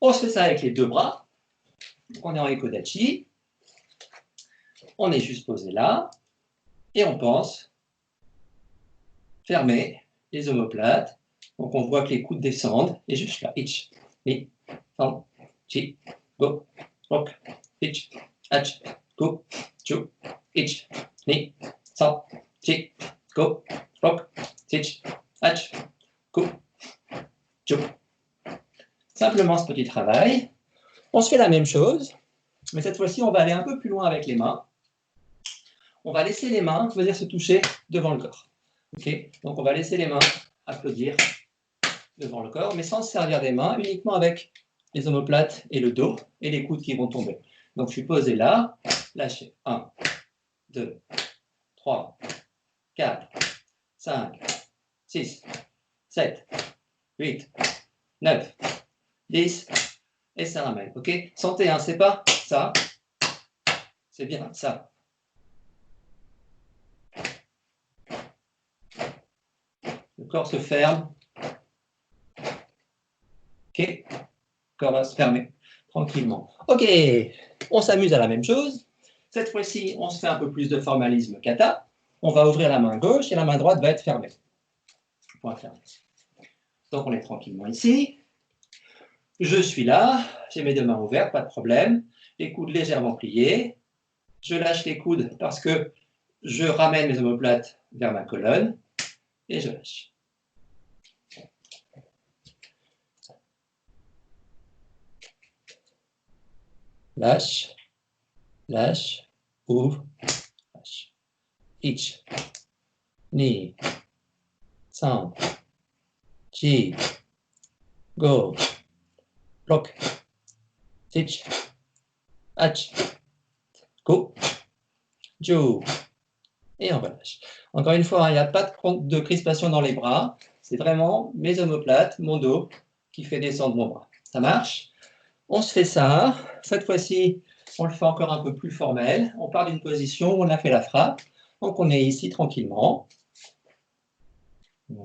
On se fait ça avec les deux bras. On est en Ekodachi. On est juste posé là. Et on pense fermer les omoplates. Donc on voit que les coudes descendent. Et juste là. Ich, ni, san, chi, go, rock, ich, hach, go, chu, ich, ni, san, chi, go, rock, ich, hach, go, chu. Simplement ce petit travail. On se fait la même chose, mais cette fois-ci, on va aller un peu plus loin avec les mains. On va laisser les mains venir se toucher devant le corps. Okay, donc, on va laisser les mains applaudir devant le corps, mais sans se servir des mains, uniquement avec les omoplates et le dos et les coudes qui vont tomber. Donc, je suis posé là, lâchez. 1, 2, 3, 4, 5, 6, 7, 8, 9, 10, et ça ramène. Ok, sentez, hein, c'est pas ça, c'est bien ça. Le corps se ferme. Ok, le corps va se fermer tranquillement. Ok, on s'amuse à la même chose. Cette fois-ci, on se fait un peu plus de formalisme kata. On va ouvrir la main gauche et la main droite va être fermée. Point fermé. Donc on est tranquillement ici. Je suis là, j'ai mes deux mains ouvertes, pas de problème. Les coudes légèrement pliés. Je lâche les coudes parce que je ramène mes omoplates vers ma colonne et je lâche. Lâche, lâche, ouvre, lâche. Ich, ni, san, chi, go, rock, ich, hach, go, ju, et on relâche. Encore une fois, il n'y a pas de crispation dans les bras, c'est vraiment mes omoplates, mon dos, qui fait descendre mon bras. Ça marche? On se fait ça. Cette fois-ci, on le fait encore un peu plus formel. On part d'une position où on a fait la frappe. Donc, on est ici tranquillement. Je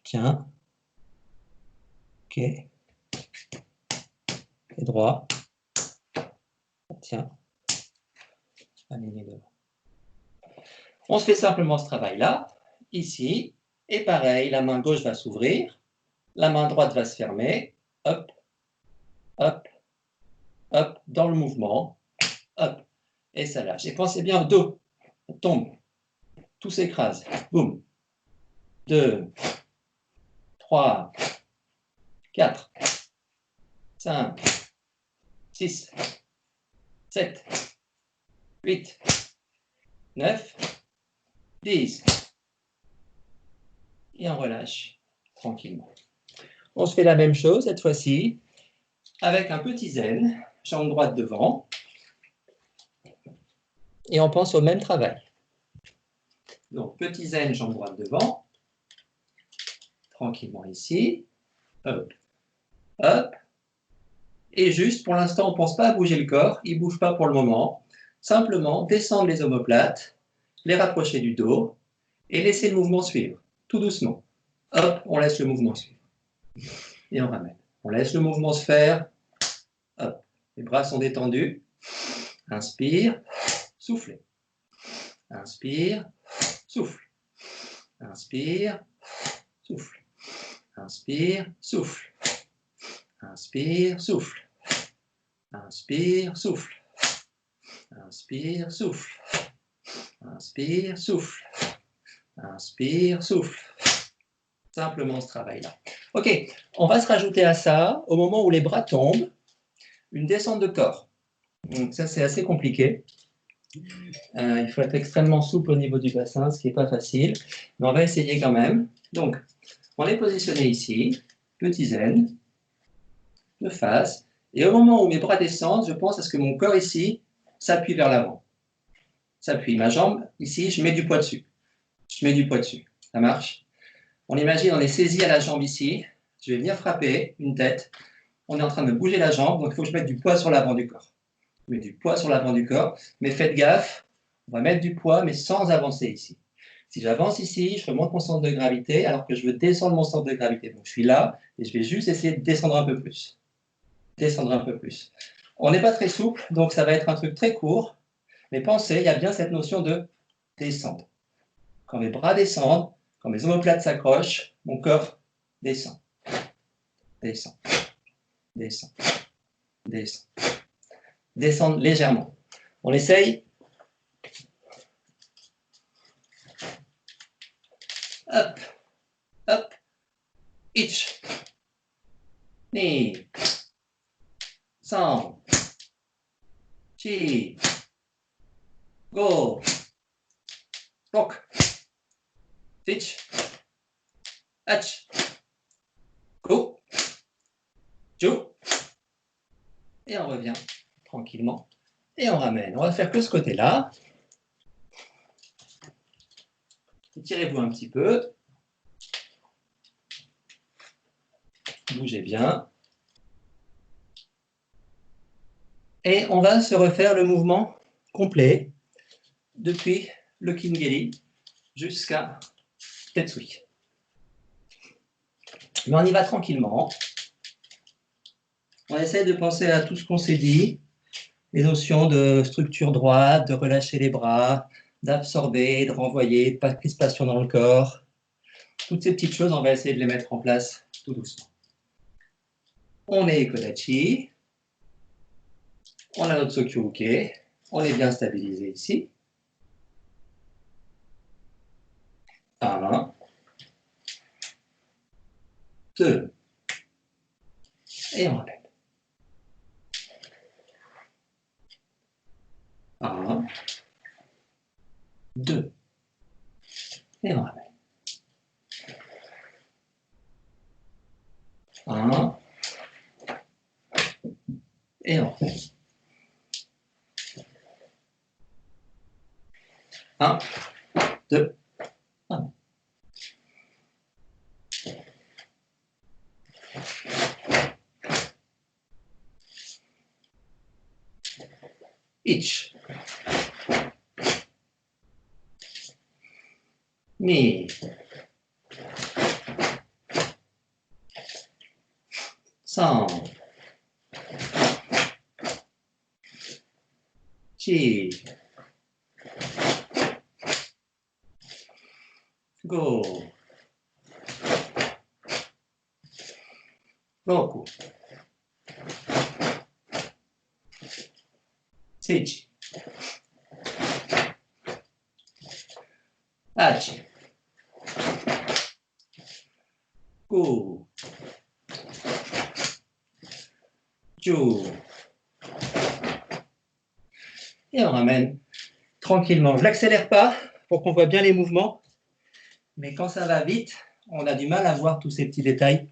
tiens. Ok. Et droit. Tiens. Aligné devant. On se fait simplement ce travail-là, ici. Et pareil, la main gauche va s'ouvrir. La main droite va se fermer. Hop, hop, hop, dans le mouvement. Hop, et ça lâche. Et pensez bien au dos. Ça tombe. Tout s'écrase. Boum. 2, 3, 4, 5, 6, 7, 8, 9, 10. Et on relâche tranquillement. On se fait la même chose cette fois-ci avec un petit zen, jambe droite devant. Et on pense au même travail. Donc, petit zen, jambe droite devant. Tranquillement ici. Hop, hop. Et juste, pour l'instant, on ne pense pas à bouger le corps. Il ne bouge pas pour le moment. Simplement, descendre les omoplates, les rapprocher du dos et laisser le mouvement suivre, tout doucement. Hop, on laisse le mouvement suivre. Et on ramène. On laisse le mouvement se faire. Hop, les bras sont détendus. Inspire, soufflez. Inspire, souffle. Inspire, souffle. Inspire, souffle. Inspire, souffle. Inspire, souffle. Inspire, souffle. Inspire, souffle. Inspire, souffle. Simplement ce travail-là. OK, on va se rajouter à ça, au moment où les bras tombent, une descente de corps. Donc ça, c'est assez compliqué. Il faut être extrêmement souple au niveau du bassin, ce qui n'est pas facile. Mais on va essayer quand même. Donc, on est positionné ici, petit zen, de face. Et au moment où mes bras descendent, je pense à ce que mon corps ici s'appuie vers l'avant. S'appuie. Ma jambe, ici, je mets du poids dessus. Je mets du poids dessus. Ça marche? On imagine, on est saisi à la jambe ici. Je vais venir frapper une tête. On est en train de bouger la jambe, donc il faut que je mette du poids sur l'avant du corps. Je mets du poids sur l'avant du corps, mais faites gaffe, on va mettre du poids, mais sans avancer ici. Si j'avance ici, je remonte mon centre de gravité, alors que je veux descendre mon centre de gravité. Donc je suis là, et je vais juste essayer de descendre un peu plus. Descendre un peu plus. On n'est pas très souple, donc ça va être un truc très court, mais pensez, il y a bien cette notion de descendre. Quand mes bras descendent, quand mes omoplates s'accrochent, mon corps descend. Descend. Descend. Descend. Descendre légèrement. On essaye. Hop, hop, itch, knee, sound, chi, go, rock, itch, hatch, go, jo, et on revient tranquillement, et on ramène. On va faire que ce côté-là. Étirez-vous un petit peu. Bougez bien. Et on va se refaire le mouvement complet depuis le Kingeli jusqu'à Tetsui. Mais on y va tranquillement. On essaie de penser à tout ce qu'on s'est dit, les notions de structure droite, de relâcher les bras, d'absorber, de renvoyer, pas de crispation dans le corps. Toutes ces petites choses, on va essayer de les mettre en place tout doucement. On est Kodachi. On a notre Sokyuke. On est bien stabilisé ici. 1, 2. Et on ramène. 1, 2. Et on ramène. 1. Et on ramène. 1, 2, 1. Itch. Knee. Sound. Chi. Go. Roku. Seichi. Hachi. Go. Jo. Et on ramène tranquillement. Je ne l'accélère pas pour qu'on voit bien les mouvements. Mais quand ça va vite, on a du mal à voir tous ces petits détails.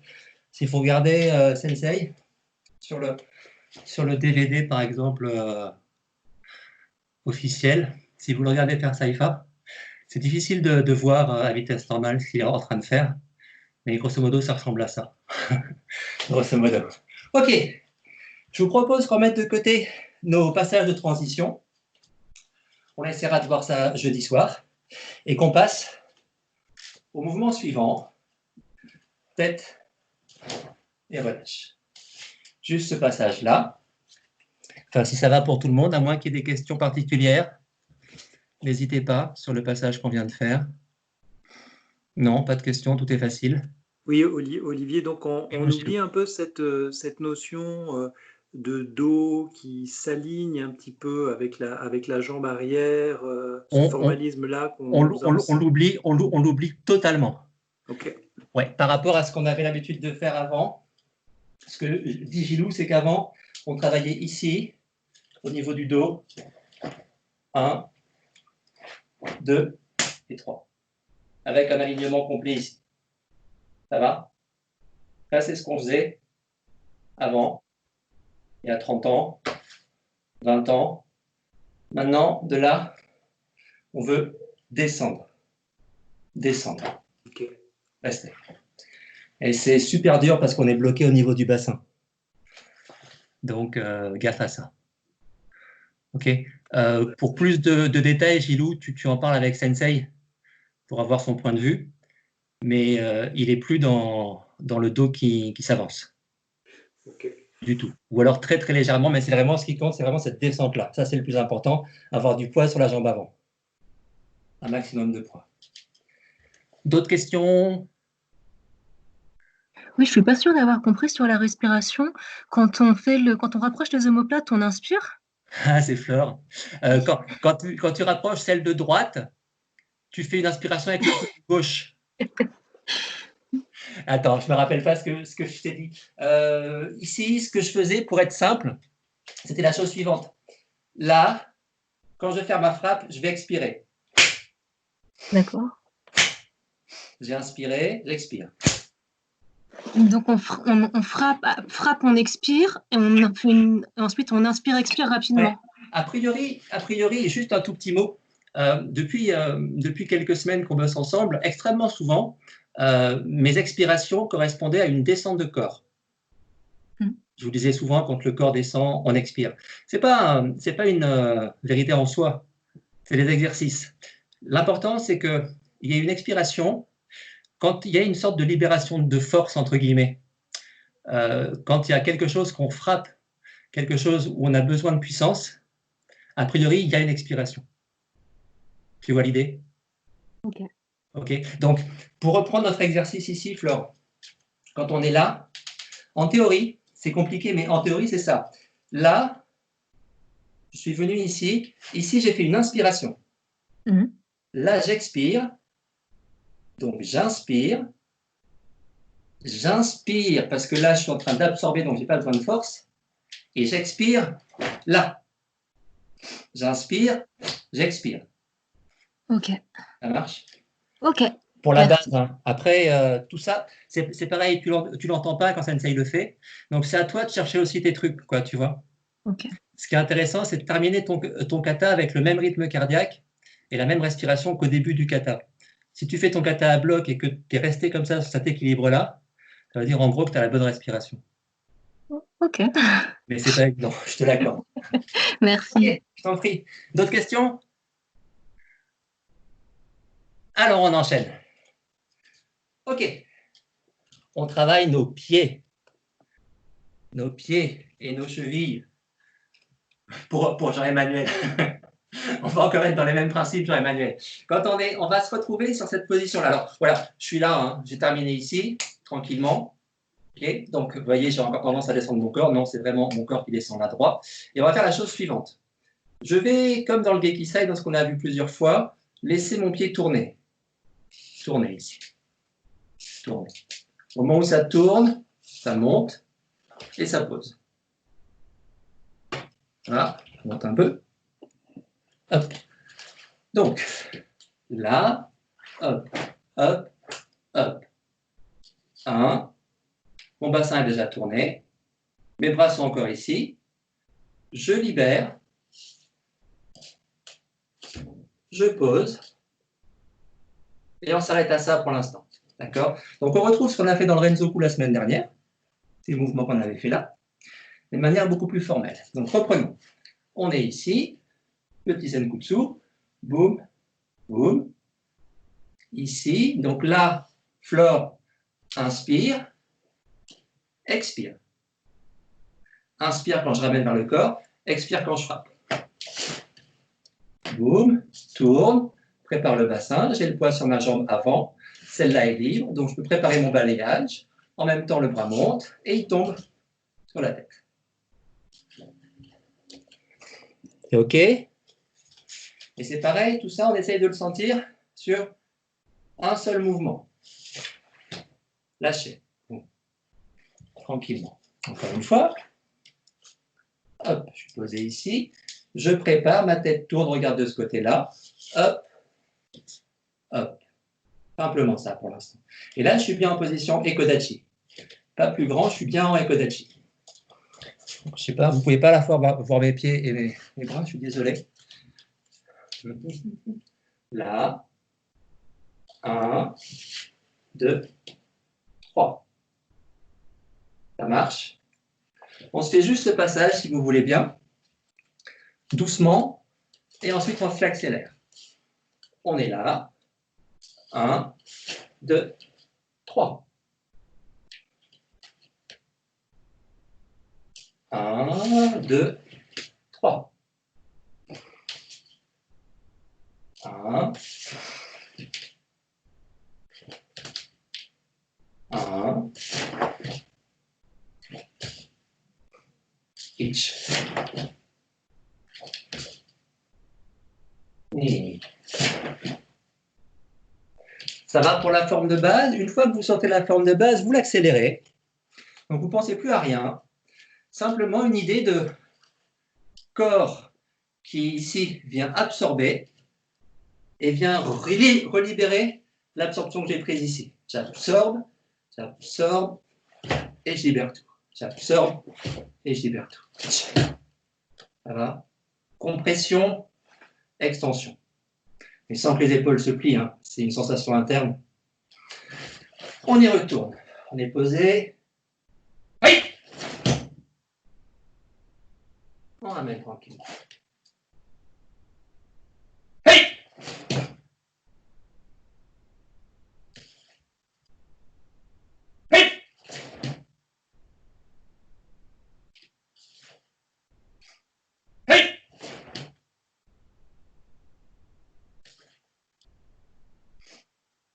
S'il faut regarder Sensei sur le DVD, par exemple, officiel, si vous le regardez faire Saifa, c'est difficile de voir à vitesse normale ce qu'il est en train de faire. Mais grosso modo, ça ressemble à ça. Grosso modo. OK. Je vous propose qu'on mette de côté nos passages de transition. On essaiera de voir ça jeudi soir. Et qu'on passe au mouvement suivant. Tête et relâche. Juste ce passage-là. Enfin, si ça va pour tout le monde, à moins qu'il y ait des questions particulières, n'hésitez pas sur le passage qu'on vient de faire. Non, pas de questions, tout est facile. Oui, Olivier, donc on oublie un peu cette notion de dos qui s'aligne un petit peu avec la jambe arrière, ce formalisme-là on l'oublie totalement. Ok. Ouais, par rapport à ce qu'on avait l'habitude de faire avant, ce que dit Gilou, c'est qu'avant, on travaillait ici, au niveau du dos. 1, 2 et 3. Avec un alignement complet ici. Ça va? Là, c'est ce qu'on faisait avant, il y a 30 ans, 20 ans. Maintenant, de là, on veut descendre. Descendre. Ok. Rester. Et c'est super dur parce qu'on est bloqué au niveau du bassin. Donc, gaffe à ça. Ok. Pour plus de détails, Gilou, tu en parles avec Sensei pour avoir son point de vue, mais il n'est plus dans le dos qui s'avance. Ok. Du tout. Ou alors très très légèrement, mais c'est vraiment ce qui compte, c'est vraiment cette descente-là. Ça, c'est le plus important, avoir du poids sur la jambe avant. Un maximum de poids. D'autres questions? Oui, je suis pas sûre d'avoir compris sur la respiration. Quand on rapproche les omoplates, on inspire? Ah, c'est Fleur. Quand tu rapproches celle de droite, tu fais une inspiration avec le pouce gauche. Attends, je me rappelle pas ce que je t'ai dit. Ici, ce que je faisais pour être simple, c'était la chose suivante. Là, quand je vais faire ma frappe, je vais expirer. D'accord. J'ai inspiré, j'expire. Donc on frappe, on expire et ensuite on inspire, expire rapidement. Ouais. A priori, juste un tout petit mot. Depuis quelques semaines qu'on bosse ensemble, extrêmement souvent, mes expirations correspondaient à une descente de corps. Je vous disais souvent, quand le corps descend, on expire. C'est pas une vérité en soi, c'est des exercices. L'important, c'est qu'il y ait une expiration quand il y a une sorte de libération de force, entre guillemets. Quand il y a quelque chose qu'on frappe, quelque chose où on a besoin de puissance, a priori, il y a une expiration. Tu vois l'idée? Ok. Ok. Donc, pour reprendre notre exercice ici, Flore, quand on est là, en théorie, c'est compliqué, mais en théorie, c'est ça. Là, je suis venu ici. Ici, j'ai fait une inspiration. Là, j'expire. Donc, j'inspire. J'inspire parce que là, je suis en train d'absorber, donc je n'ai pas besoin de force. Et j'expire là. J'inspire, j'expire. Ok. Ça marche? Ok. Pour la base. Hein. Après, tout ça, c'est pareil, tu l'entends pas quand Sensei le fait. Donc, c'est à toi de chercher aussi tes trucs, quoi, tu vois. Ok. Ce qui est intéressant, c'est de terminer ton kata avec le même rythme cardiaque et la même respiration qu'au début du kata. Si tu fais ton kata à bloc et que tu es resté comme ça sur cet équilibre-là, ça veut dire en gros que tu as la bonne respiration. Ok. Mais c'est pas évident, je te l'accorde. Merci. Okay, je t'en prie. D'autres questions? Alors, on enchaîne. Ok. On travaille nos pieds et nos chevilles. Pour Jean-Emmanuel. On va encore être dans les mêmes principes, Jean-Emmanuel. On va se retrouver sur cette position-là. Alors, voilà, je suis là, hein, j'ai terminé ici, tranquillement. Okay, donc, vous voyez, j'ai encore tendance à descendre mon corps. Non, c'est vraiment mon corps qui descend là droit. Et on va faire la chose suivante. Je vais, comme dans le Gekisai, dans ce qu'on a vu plusieurs fois, laisser mon pied tourner. Tourner ici. Tourner. Au moment où ça tourne, ça monte et ça pose. Voilà, je monte un peu. Hop. Donc, là, hop, hop, hop. 1. Mon bassin est déjà tourné. Mes bras sont encore ici. Je libère. Je pose. Et on s'arrête à ça pour l'instant. D'accord? Donc, on retrouve ce qu'on a fait dans le Renzoku la semaine dernière. Ces mouvements qu'on avait fait là. Mais de manière beaucoup plus formelle. Donc, reprenons. On est ici. Petit Senkutsu. Boum, boum. Ici. Donc là, Flore inspire. Expire. Inspire quand je ramène vers le corps. Expire quand je frappe. Boum, tourne, prépare le bassin. J'ai le poids sur ma jambe avant. Celle-là est libre, donc je peux préparer mon balayage. En même temps, le bras monte et il tombe sur la tête. C'est OK? Et c'est pareil, tout ça, on essaye de le sentir sur un seul mouvement. Lâchez. Bon. Tranquillement. Encore une fois. Hop, je suis posé ici. Je prépare, ma tête tourne, regarde de ce côté-là. Hop, hop. Simplement ça pour l'instant. Et là, je suis bien en position Ekodachi. Pas plus grand, je suis bien en Ekodachi. Je ne sais pas, vous ne pouvez pas la fois voir mes pieds et mes bras, je suis désolé. Là, 1, 2, 3. Ça marche. On se fait juste ce passage, si vous voulez bien, doucement, et ensuite on se l'accélère. On est là. 1, 2, 3. 1, 2, 3. 1, 1, each. Et ça va pour la forme de base. Une fois que vous sentez la forme de base, vous l'accélérez. Donc vous ne pensez plus à rien. Simplement une idée de corps qui ici vient absorber et vient relibérer l'absorption que j'ai prise ici. J'absorbe et je libère tout. J'absorbe et je libère tout. Ça va? Compression, extension. Mais sans que les épaules se plient, hein. C'est une sensation interne. On y retourne. On est posé. Oui! On ramène tranquillement. Hey! Hey! Hey!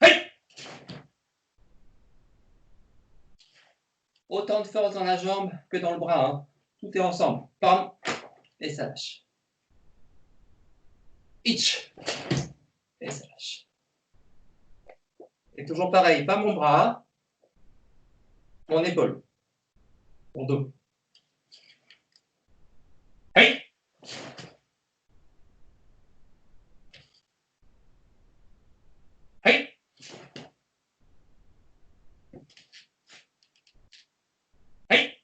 Hey! Autant de force dans la jambe que dans le bras, hein. Tout est ensemble. Pam! Et ça lâche. Itch. Et ça lâche. Et toujours pareil, pas mon bras, mon épaule, mon dos. Hey! Hey! Hey!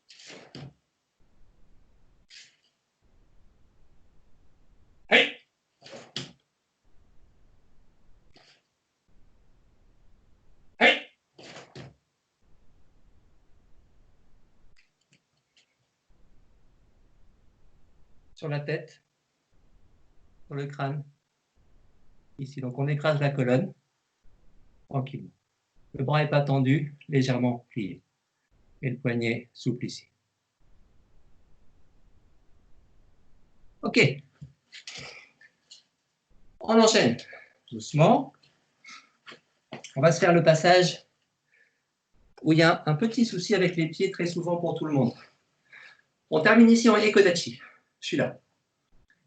Hey! Hey! Sur la tête, sur le crâne, ici. Donc on écrase la colonne, tranquillement. Le bras n'est pas tendu, légèrement plié. Et le poignet souple ici. OK. On enchaîne doucement. On va se faire le passage où il y a un petit souci avec les pieds très souvent pour tout le monde. On termine ici en Ekodachi. Je suis là.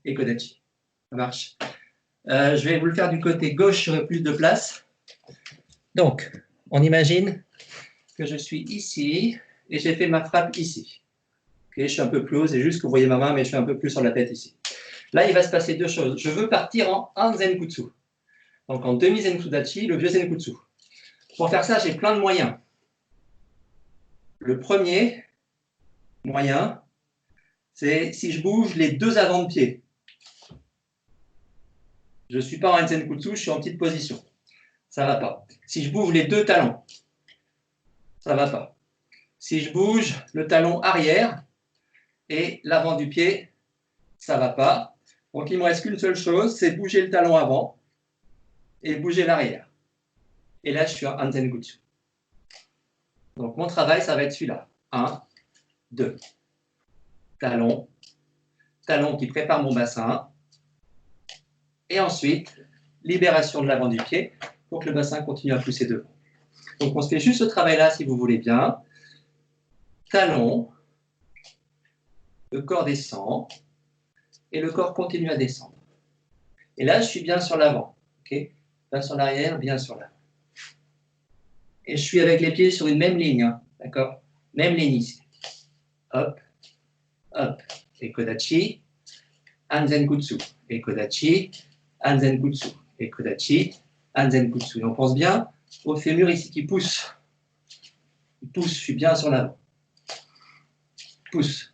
Ekodachi. Ça marche. Je vais vous le faire du côté gauche, j'aurai plus de place. Donc, on imagine que je suis ici et j'ai fait ma frappe ici. Okay, je suis un peu plus haut, c'est juste que vous voyez ma main, mais je suis un peu plus sur la tête ici. Là, il va se passer deux choses. Je veux partir en un Zenkutsu. Donc, en demi-Zenkudachi, le vieux Zenkutsu. Pour faire ça, j'ai plein de moyens. Le premier moyen, c'est si je bouge les deux avant de pied. Je ne suis pas en Zenkutsu, je suis en petite position. Ça ne va pas. Si je bouge les deux talons, ça ne va pas. Si je bouge le talon arrière et l'avant du pied, ça ne va pas. Donc, il ne me reste qu'une seule chose, c'est bouger le talon avant et bouger l'arrière. Et là, je suis en Zenkutsu. Donc, mon travail, ça va être celui-là. 1, 2. Talon. Talon qui prépare mon bassin. Et ensuite, libération de l'avant du pied pour que le bassin continue à pousser devant. Donc, on se fait juste ce travail-là, si vous voulez bien. Talon. Le corps descend. et le corps continue à descendre. Et là, je suis bien sur l'avant. Okay, bien sur l'arrière, bien sur l'avant. Et je suis avec les pieds sur une même ligne. Hein, d'accord? Même ligne ici. Hop, hop. Et Kodachi, Anzen-Kutsu. Et Kodachi, Anzen-Kutsu. Et Kodachi, Anzen-Kutsu. Et on pense bien au fémur ici qui pousse. Il pousse, je suis bien sur l'avant. Pousse.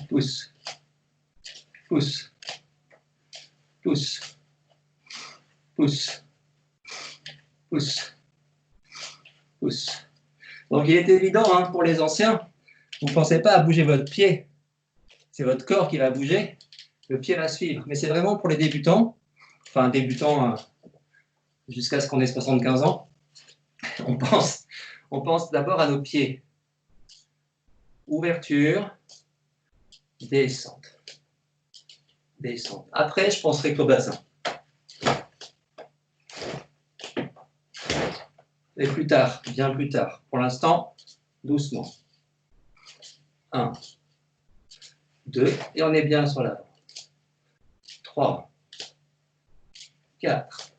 Pousse. Pousse. Pousse. Pousse. Pousse. Pousse. Donc il est évident hein, pour les anciens, vous ne pensez pas à bouger votre pied. C'est votre corps qui va bouger, le pied va suivre. Mais c'est vraiment pour les débutants, enfin débutants jusqu'à ce qu'on ait 75 ans, on pense d'abord à nos pieds. Ouverture, descente. Descente. Après, je penserai qu'au bassin. Et plus tard, bien plus tard. Pour l'instant, doucement. 1, 2, et on est bien sur l'avant. 3, 4,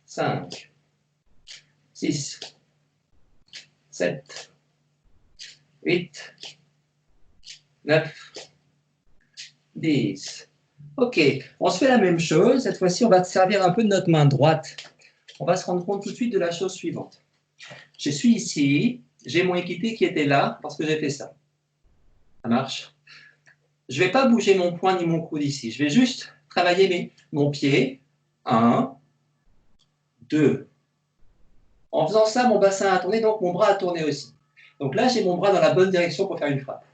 5, 6, 7, 8, 9, 10. Ok, on se fait la même chose. Cette fois-ci, on va se servir un peu de notre main droite. On va se rendre compte tout de suite de la chose suivante. Je suis ici, j'ai mon équité qui était là parce que j'ai fait ça. Ça marche? Je ne vais pas bouger mon poing ni mon coude ici. Je vais juste travailler mon pied. 1, 2. En faisant ça, mon bassin a tourné, donc mon bras a tourné aussi. Donc là, j'ai mon bras dans la bonne direction pour faire une frappe.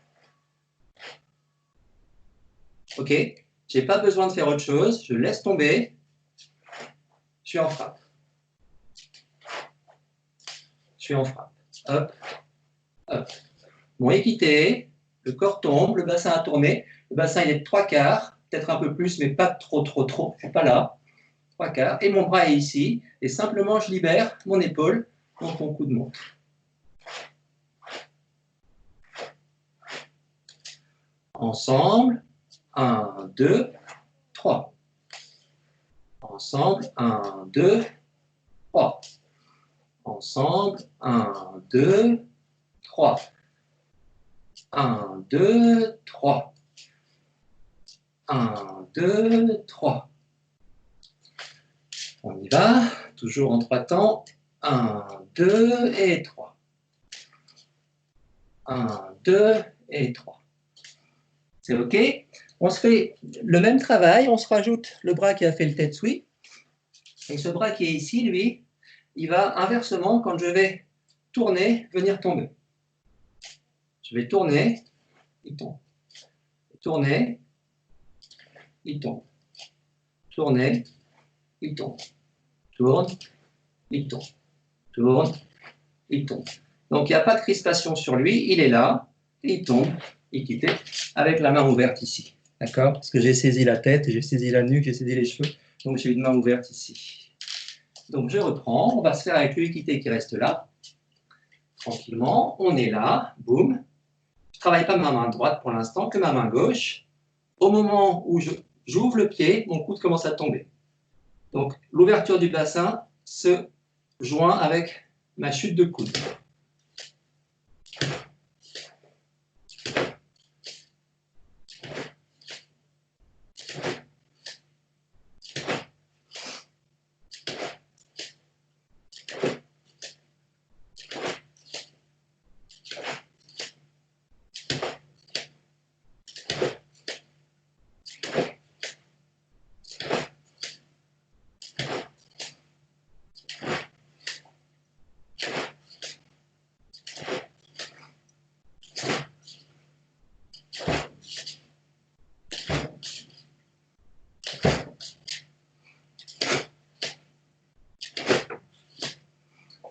Ok? Je n'ai pas besoin de faire autre chose. Je laisse tomber. Je suis en frappe. Je suis en frappe. Hop, hop. Mon équité, le corps tombe, le bassin a tourné. Le bassin, il est de 3/4, peut-être un peu plus, mais pas trop. Je ne suis pas là. 3/4. Et mon bras est ici. Et simplement, je libère mon épaule, donc mon coup de montre. Ensemble. 1, 2, 3. Ensemble. 1, 2, 3. Ensemble. 1, 2, 3. 1, 2, 3. 1, 2, 3. On y va, toujours en 3 temps. 1, 2 et 3. 1, 2 et 3. C'est OK? On se fait le même travail, on se rajoute le bras qui a fait le tetsui. Et ce bras qui est ici, lui, il va inversement, quand je vais tourner, venir tomber. Je vais tourner, il tombe. Tourner, il tombe. Tourner, il tombe. Tourne, il tombe. Tourne, il tombe. Donc, il n'y a pas de crispation sur lui, il est là, et il tombe, équité, avec la main ouverte ici. D'accord? Parce que j'ai saisi la tête, j'ai saisi la nuque, j'ai saisi les cheveux, donc j'ai une main ouverte ici. Donc, je reprends, on va se faire avec l'équité qui reste là. Tranquillement, on est là, boum. Je ne travaille pas ma main droite pour l'instant, que ma main gauche. Au moment où j'ouvre le pied, mon coude commence à tomber. Donc, l'ouverture du bassin se joint avec ma chute de coude.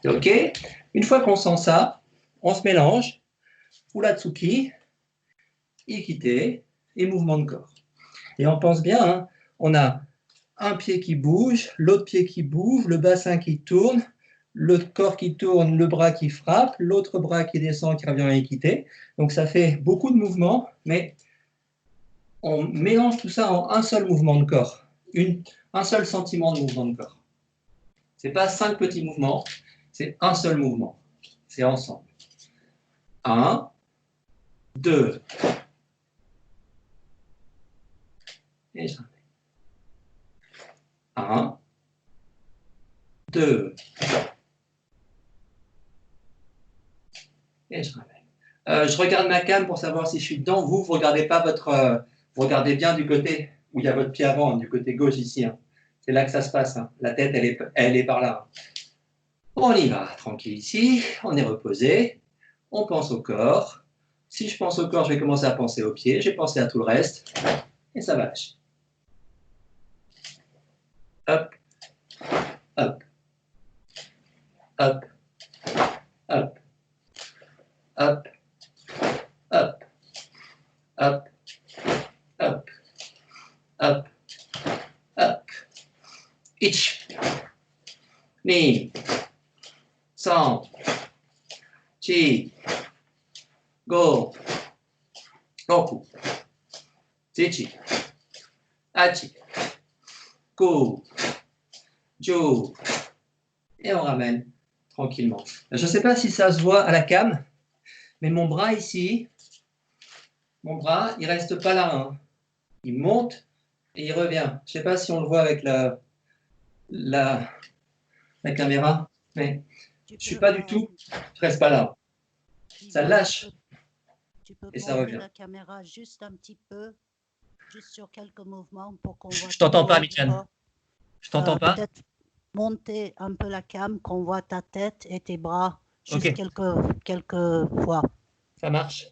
OK? Une fois qu'on sent ça, on se mélange. Ulatsuki, Ikite et mouvement de corps. Et on pense bien, hein, on a un pied qui bouge, l'autre pied qui bouge, le bassin qui tourne, le corps qui tourne, le bras qui frappe, l'autre bras qui descend, qui revient à Ikite. Donc ça fait beaucoup de mouvements, mais on mélange tout ça en un seul mouvement de corps, un seul sentiment de mouvement de corps. Ce n'est pas 5 petits mouvements, c'est un seul mouvement. C'est ensemble. 1, 2, et je ramène. 1, 2, et je ramène. Je regarde ma cam pour savoir si je suis dedans. Vous regardez pas vous regardez bien du côté où il y a votre pied avant, du côté gauche ici. Hein. C'est là que ça se passe. Hein. La tête, elle est par là. On y va, tranquille ici. On est reposé. On pense au corps. Si je pense au corps, je vais commencer à penser aux pieds. J'ai pensé à tout le reste. Et ça va lâcher. Hop, hop, hop, hop, hop, hop, hop, hop, hop, hop. Ich, ni, san, chi, go, goku, zichi, achi, ku, ju, et on ramène tranquillement. Je ne sais pas si ça se voit à la cam, mais mon bras ici, mon bras, il ne reste pas là. Hein. Il monte et il revient. Je ne sais pas si on le voit avec la caméra, mais je ne suis pas du tout, je ne reste pas là. Ça lâche et ça revient. La caméra juste un petit peu, juste sur quelques mouvements pour qu'on voit. Je t'entends pas, Michan. Je t'entends pas. Peut-être monter un peu la cam, qu'on voit ta tête et tes bras, juste quelques fois. Ça marche.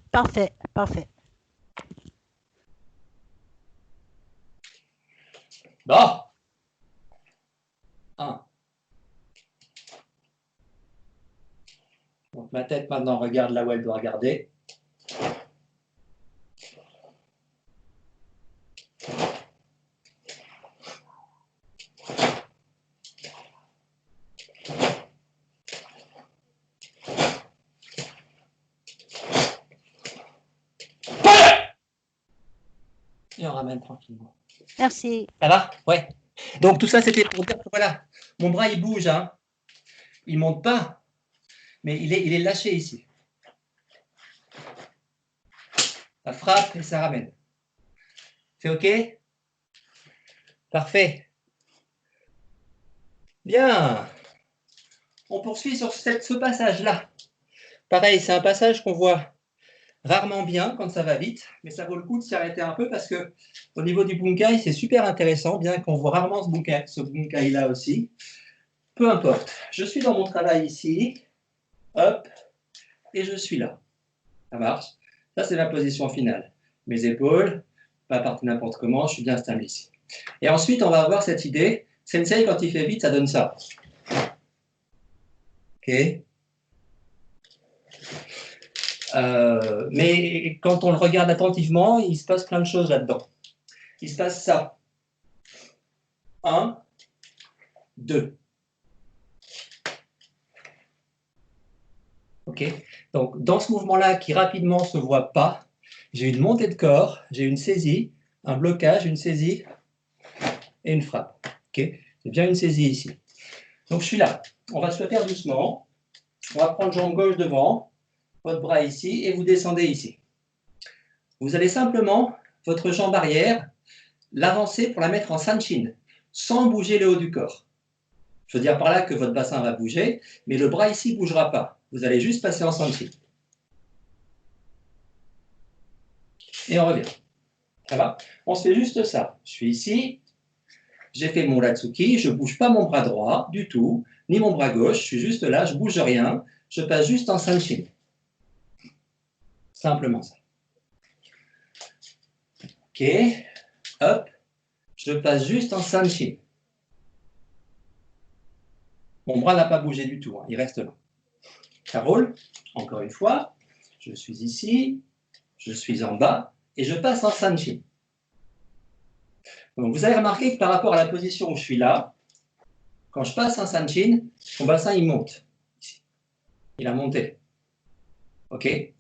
Parfait, parfait. Bon. 1. Donc ma tête maintenant regarde là où elle doit regarder. Et on ramène tranquillement. Merci. Ça va? Ouais. Donc tout ça, c'était pour dire que voilà, mon bras il bouge, hein. Il monte pas, mais il est lâché ici. Ça frappe et ça ramène. C'est OK? Parfait. Bien. On poursuit sur ce passage-là. Pareil, c'est un passage qu'on voit rarement bien quand ça va vite, mais ça vaut le coup de s'y arrêter un peu parce que au niveau du bunkai, c'est super intéressant, bien qu'on voit rarement ce bunkai-là aussi. Peu importe. Je suis dans mon travail ici. Hop. Et je suis là. Ça marche. Ça, c'est ma position finale. Mes épaules, pas partout n'importe comment, je suis bien stable ici. Et ensuite, on va avoir cette idée. Sensei, quand il fait vite, ça donne ça. OK. Mais quand on le regarde attentivement, il se passe plein de choses là-dedans. Il se passe ça. 1, 2. OK. Donc, dans ce mouvement-là, qui rapidement ne se voit pas, j'ai une montée de corps, j'ai une saisie, un blocage, une saisie et une frappe. OK. C'est bien une saisie ici. Donc, je suis là. On va se le faire doucement. On va prendre jambe gauche devant, votre bras ici, et vous descendez ici. Vous allez simplement, votre jambe arrière, l'avancer pour la mettre en sanshin, sans bouger le haut du corps. Je veux dire par là que votre bassin va bouger, mais le bras ici ne bougera pas. Vous allez juste passer en sanshin. Et on revient. Ça va? On se fait juste ça. Je suis ici, j'ai fait mon Ratsuki, je ne bouge pas mon bras droit du tout, ni mon bras gauche, je suis juste là, je ne bouge rien, je passe juste en sanshin. Simplement ça. OK, hop, je passe juste en sanshin. Mon bras n'a pas bougé du tout, hein, il reste là. Ça roule, encore une fois, je suis ici, je suis en bas, et je passe en sanshin. Donc vous avez remarqué que par rapport à la position où je suis là, quand je passe en sanshin, mon bassin il monte. Ici. Il a monté. OK?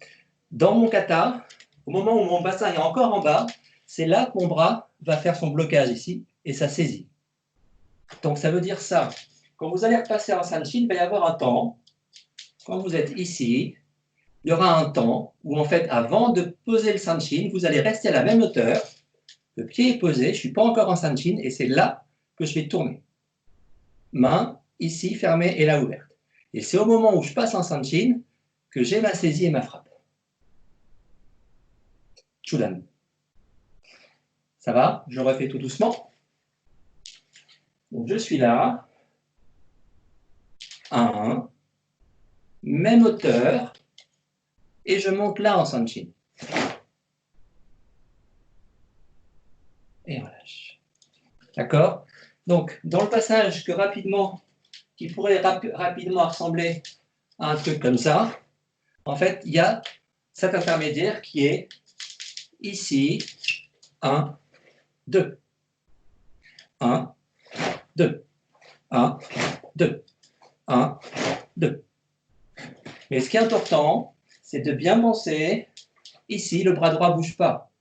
Dans mon kata, au moment où mon bassin est encore en bas, c'est là que mon bras va faire son blocage ici, et ça saisit. Donc, ça veut dire ça. Quand vous allez repasser en Sanshin, il va y avoir un temps. Quand vous êtes ici, il y aura un temps où, en fait, avant de poser le Sanshin, vous allez rester à la même hauteur. Le pied est posé, je ne suis pas encore en Sanshin, et c'est là que je vais tourner. Main, ici, fermée, et là, ouverte. Et c'est au moment où je passe en Sanshin que j'ai ma saisie et ma frappe. Chudan. Ça va? Je refais tout doucement. Donc, je suis là. 1, même hauteur, et je monte là en Sanshin. Et on lâche. D'accord? Donc, dans le passage qui pourrait rapidement ressembler à un truc comme ça, en fait, il y a cet intermédiaire qui est ici, 1, 2. 1, 2. 1, 2. 1, 2. Mais ce qui est important, c'est de bien penser, ici, le bras droit ne bouge pas.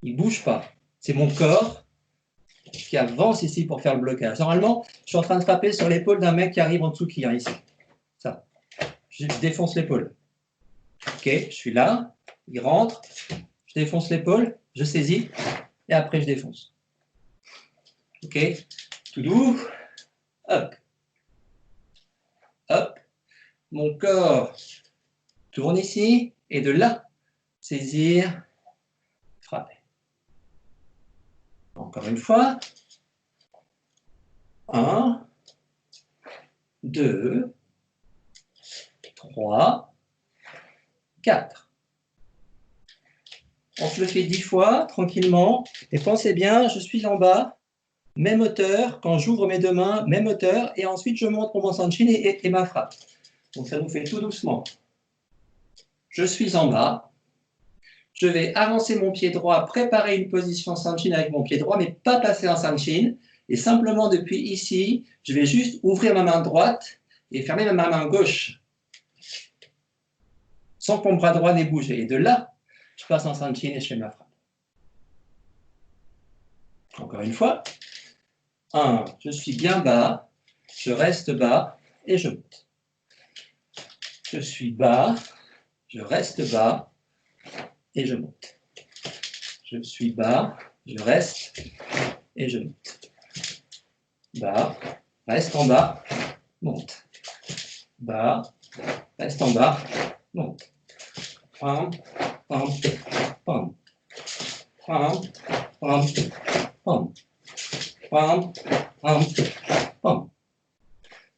Il ne bouge pas. C'est mon corps qui avance ici pour faire le blocage. Normalement, je suis en train de frapper sur l'épaule d'un mec qui arrive en dessous qui vient ici. Ça. Je défonce l'épaule. Ok, je suis là, il rentre, je défonce l'épaule, je saisis, et après je défonce. Ok, tout doux, hop, hop, mon corps tourne ici, et de là, saisir, frapper. Encore une fois, 1, 2, 3, 4. On se le fait 10 fois, tranquillement, et pensez bien, je suis en bas, même hauteur, quand j'ouvre mes deux mains, même hauteur, et ensuite je monte pour mon Sanshin et ma frappe. Donc ça nous fait tout doucement. Je suis en bas, je vais avancer mon pied droit, préparer une position Sanshin avec mon pied droit, mais pas passer en Sanshin, et simplement depuis ici, je vais juste ouvrir ma main droite et fermer ma main gauche, sans que mon bras droit n'ait bougé. Et de là, je passe en Sanshin et je fais ma frappe. Encore une fois. 1, je suis bien bas, je reste bas et je monte. Je suis bas, je reste bas et je monte. Je suis bas, je reste et je monte. Bas, reste en bas, monte. Bas, reste en bas, monte. Pam, pam, pam. Pam, pam, pam. Pam, pam, pam.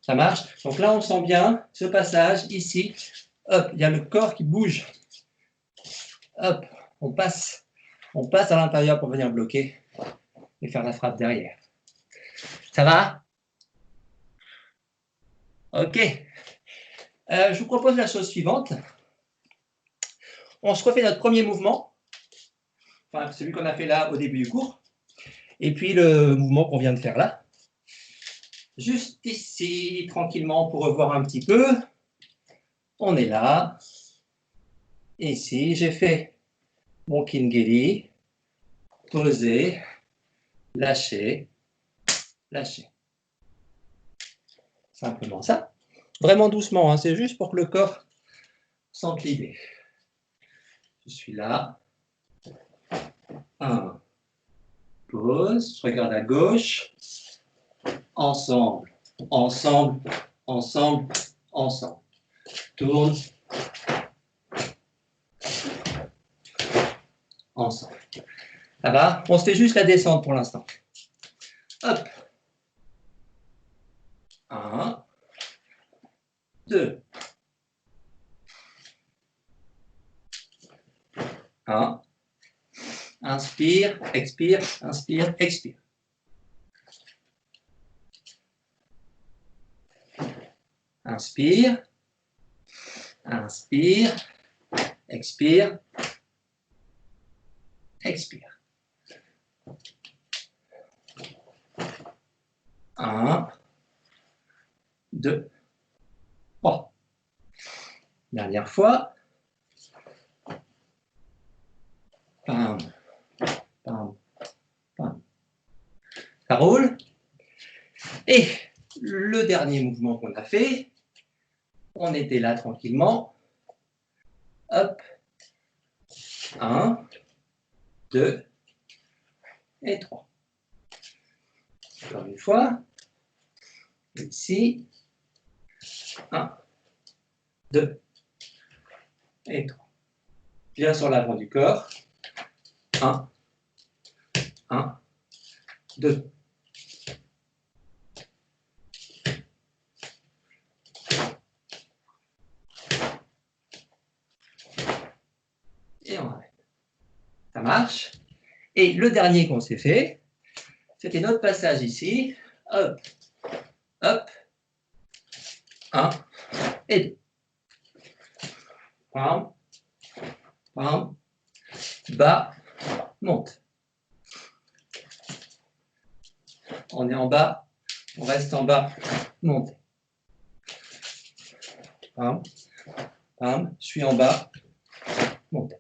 Ça marche? Donc là, on sent bien ce passage ici. Hop, il y a le corps qui bouge. Hop, on passe à l'intérieur pour venir bloquer et faire la frappe derrière. Ça va? Ok. Je vous propose la chose suivante. On se refait notre premier mouvement, enfin celui qu'on a fait là au début du cours, et puis le mouvement qu'on vient de faire là. Juste ici, tranquillement, pour revoir un petit peu. On est là. Ici, j'ai fait mon Kingeli, posé, lâché, lâché. Simplement ça. Vraiment doucement, hein, c'est juste pour que le corps sente l'idée. Je suis là. 1. Pause. Je regarde à gauche. Ensemble. Ensemble. Ensemble. Ensemble. Tourne. Ensemble. Ça va? On se fait juste la descente pour l'instant. Hop. 1. 2. 1. Inspire, expire, inspire, expire. Inspire, inspire, expire, expire. 1, 2, 3. Dernière fois. Pam, pam, pam. Ça roule. Et le dernier mouvement qu'on a fait, on était là tranquillement. Hop. 1, 2 et 3. Encore une fois. Ici. 1, 2 et 3. Bien sur l'avant du corps. 1, 1, 2. Et on arrête. Ça marche. Et le dernier qu'on s'est fait, c'était notre passage ici. Hop, hop. 1 et 2. Pam, pam, bas, monte. On est en bas, on reste en bas, monte. Pam, pam, je suis en bas, monte.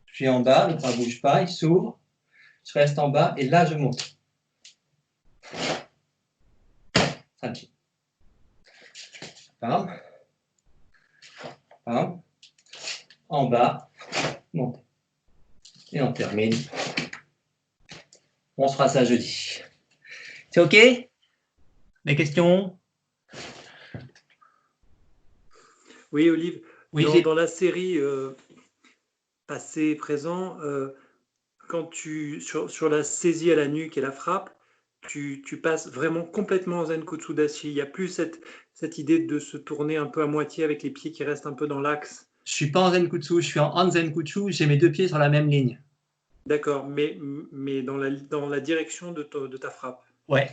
Je suis en bas, le bras ne bouge pas, il s'ouvre. Je reste en bas et là je monte. Tranquille. Pam, pam, en bas, monte. Et on termine. On se fera ça jeudi. C'est OK? Des questions? Oui, Olive. Oui, Dans la série passé, présent, quand sur la saisie à la nuque et la frappe, tu passes vraiment complètement en Zenkutsu Dashi. Il n'y a plus cette idée de se tourner un peu à moitié avec les pieds qui restent un peu dans l'axe. Je ne suis pas en Zenkutsu, je suis en Han-Zenkutsu, j'ai mes deux pieds sur la même ligne. D'accord, mais dans la direction de ta frappe. Ouais.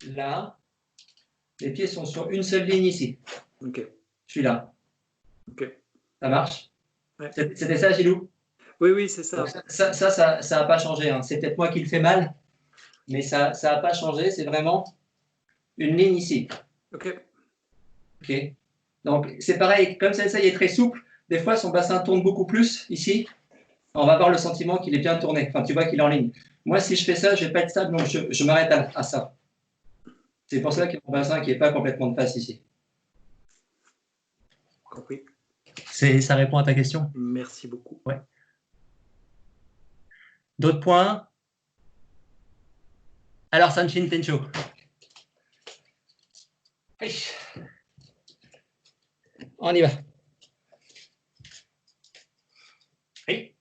Là, les pieds sont sur une seule ligne ici. Ok. Je suis là. Ok. Ça marche? Ouais. C'était ça, Gilou? Oui, c'est ça. Donc ça n'a pas changé. Hein. C'est peut-être moi qui le fais mal, mais ça n'a pas changé. C'est vraiment une ligne ici. Ok. Ok. Donc c'est pareil, comme ça il est très souple, des fois son bassin tourne beaucoup plus ici. On va avoir le sentiment qu'il est bien tourné. Enfin, tu vois qu'il est en ligne. Moi, si je fais ça, je ne vais pas être stable, donc je m'arrête à ça. C'est pour ça qu'il y a mon bassin qui n'est pas complètement de face ici. Compris. Ça répond à ta question? Merci beaucoup. Ouais. D'autres points? Alors, Sanshin Tencho. Oui. On y va. Oui.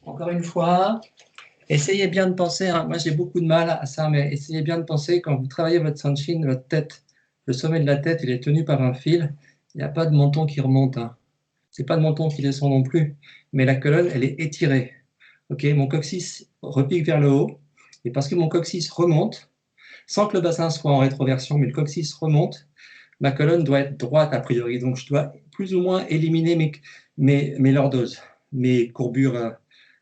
Encore une fois, essayez bien de penser, hein, moi j'ai beaucoup de mal à ça, mais essayez bien de penser quand vous travaillez votre Sanshin, votre tête, le sommet de la tête, il est tenu par un fil, il n'y a pas de menton qui remonte. Hein. Ce n'est pas de menton qui descend non plus, mais la colonne, elle est étirée. Okay, mon coccyx repique vers le haut, et parce que mon coccyx remonte, sans que le bassin soit en rétroversion, mais le coccyx remonte, ma colonne doit être droite a priori, donc je dois plus ou moins éliminer mes lordoses, mes courbures,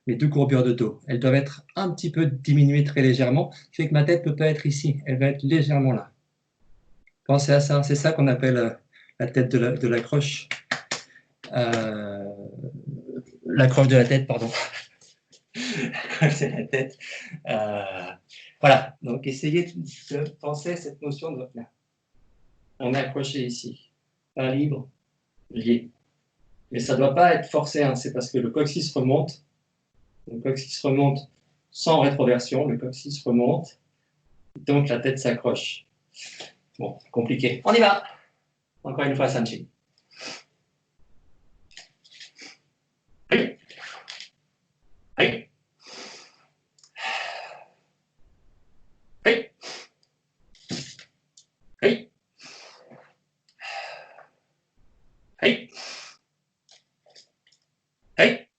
mes deux courbures de dos. Elles doivent être un petit peu diminuées très légèrement, ce qui fait que ma tête ne peut pas être ici, elle va être légèrement là. Pensez à ça, c'est ça qu'on appelle la tête de la croche. La croche de la tête, pardon. La croche de la tête. Voilà, donc essayez de penser à cette notion de là. On est accroché ici, pas libre, lié. Mais ça ne doit pas être forcé, hein. C'est parce que le coccyx remonte. Le coccyx remonte sans rétroversion, le coccyx remonte. Donc la tête s'accroche. Bon, compliqué. On y va. Encore une fois, Sanchi. Allez. Allez. Allez. Allez. Allez. Allez.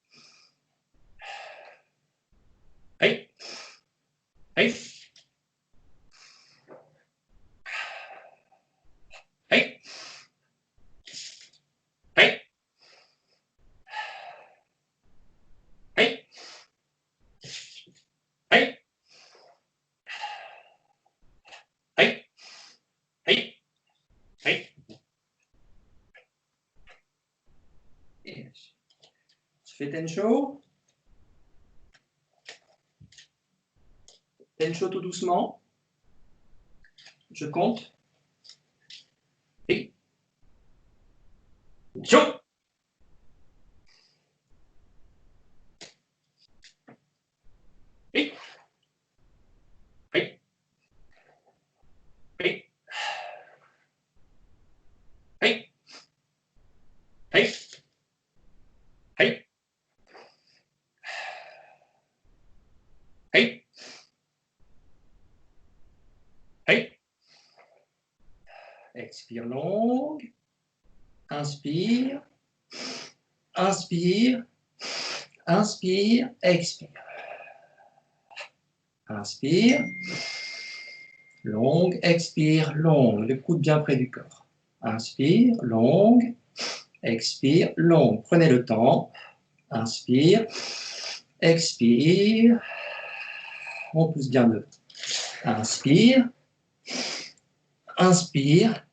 Allez. Allez. Allez. Allez. Allez. Allez. Allez. Allez. Allez. Et je fais Tencho. Tencho tout doucement. Je compte. Et. Tencho. Et. Et. Et. Et. Et. Et. Et. Et. Expire longue. Inspire. Inspire. Inspire. Expire. Inspire. Longue. Expire. Longue. Le coude bien près du corps. Inspire. Longue. Expire. Longue. Prenez le temps. Inspire. Expire. On pousse bien le. Inspire. Inspire.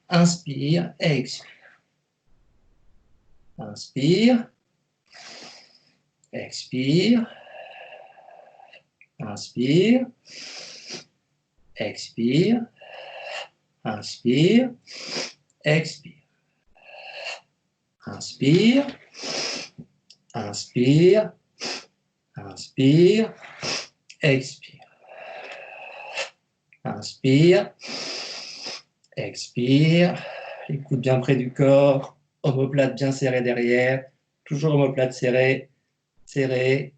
Inspire. Expire. Inspire. Expire. Inspire. Expire. Inspire. Expire. Inspire. Inspire. Inspire. Expire. Inspire. Expire. Les coudes bien près du corps. Omoplate bien serré derrière. Toujours omoplate serré. Serré.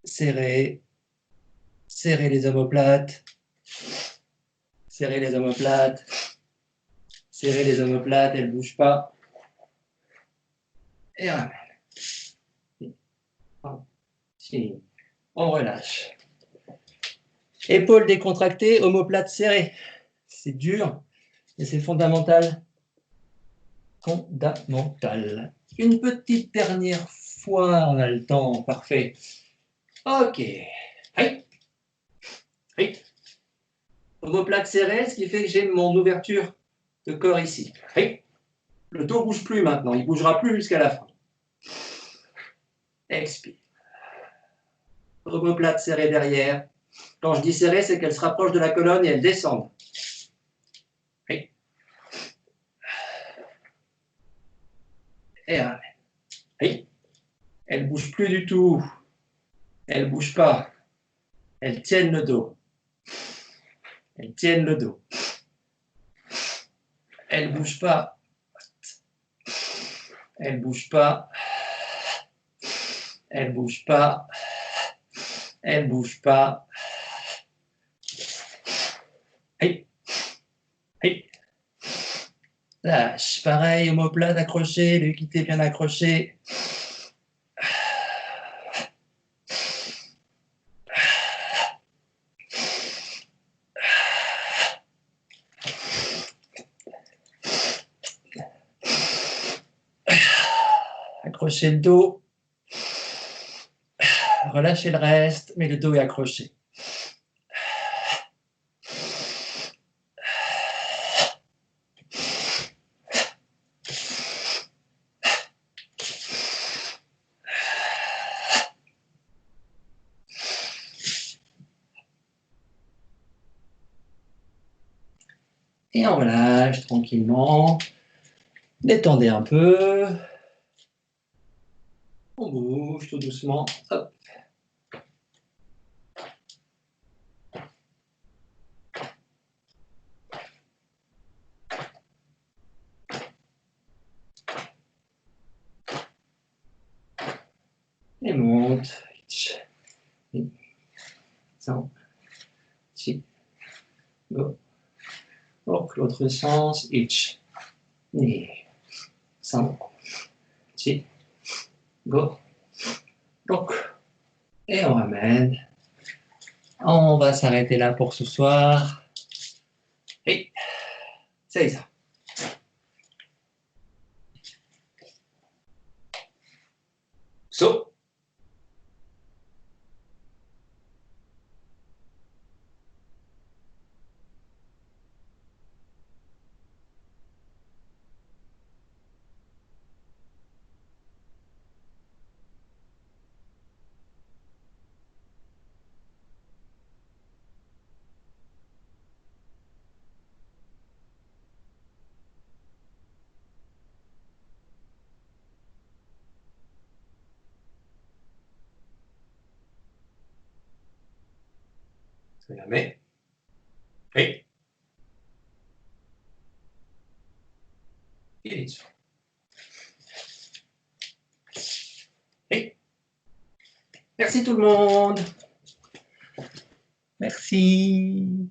Serré. Serrez les omoplates. Serrez les omoplates. Serrez les omoplates, elles ne bougent pas. Et ramène. On relâche. Épaules décontractées, omoplate serrée. C'est dur, mais c'est fondamental. Fondamental. Une petite dernière fois, on a le temps, parfait. Ok. Hey. Hey. Omoplate serrée, ce qui fait que j'ai mon ouverture de corps ici. Hey. Le dos ne bouge plus maintenant, il ne bougera plus jusqu'à la fin. Expire. Omoplate serrée derrière. Quand je dis serrée, c'est qu'elle se rapproche de la colonne et elle descend. Oui. Et ramène. Oui. Elle ne bouge plus du tout. Elle ne bouge pas. Elle tienne le dos. Elle tienne le dos. Elle ne bouge pas. Elle ne bouge pas. Elle ne bouge pas. Elle ne bouge pas. Hey. Hey. Lâche. Pareil, omoplate accroché, l'équité bien accroché. Accrochez le dos. Relâchez le reste, mais le dos est accroché. Et on relâche tranquillement. Détendez un peu. bouge tout doucement. Hop. Et monte. So. Chi. Go. Donc, l'autre sens. Ich. Ni. So. Chi. Go. Donc. Et on ramène. On va s'arrêter là pour ce soir. Et c'est ça. So. Fermez. Et finissons. Et merci tout le monde. Merci.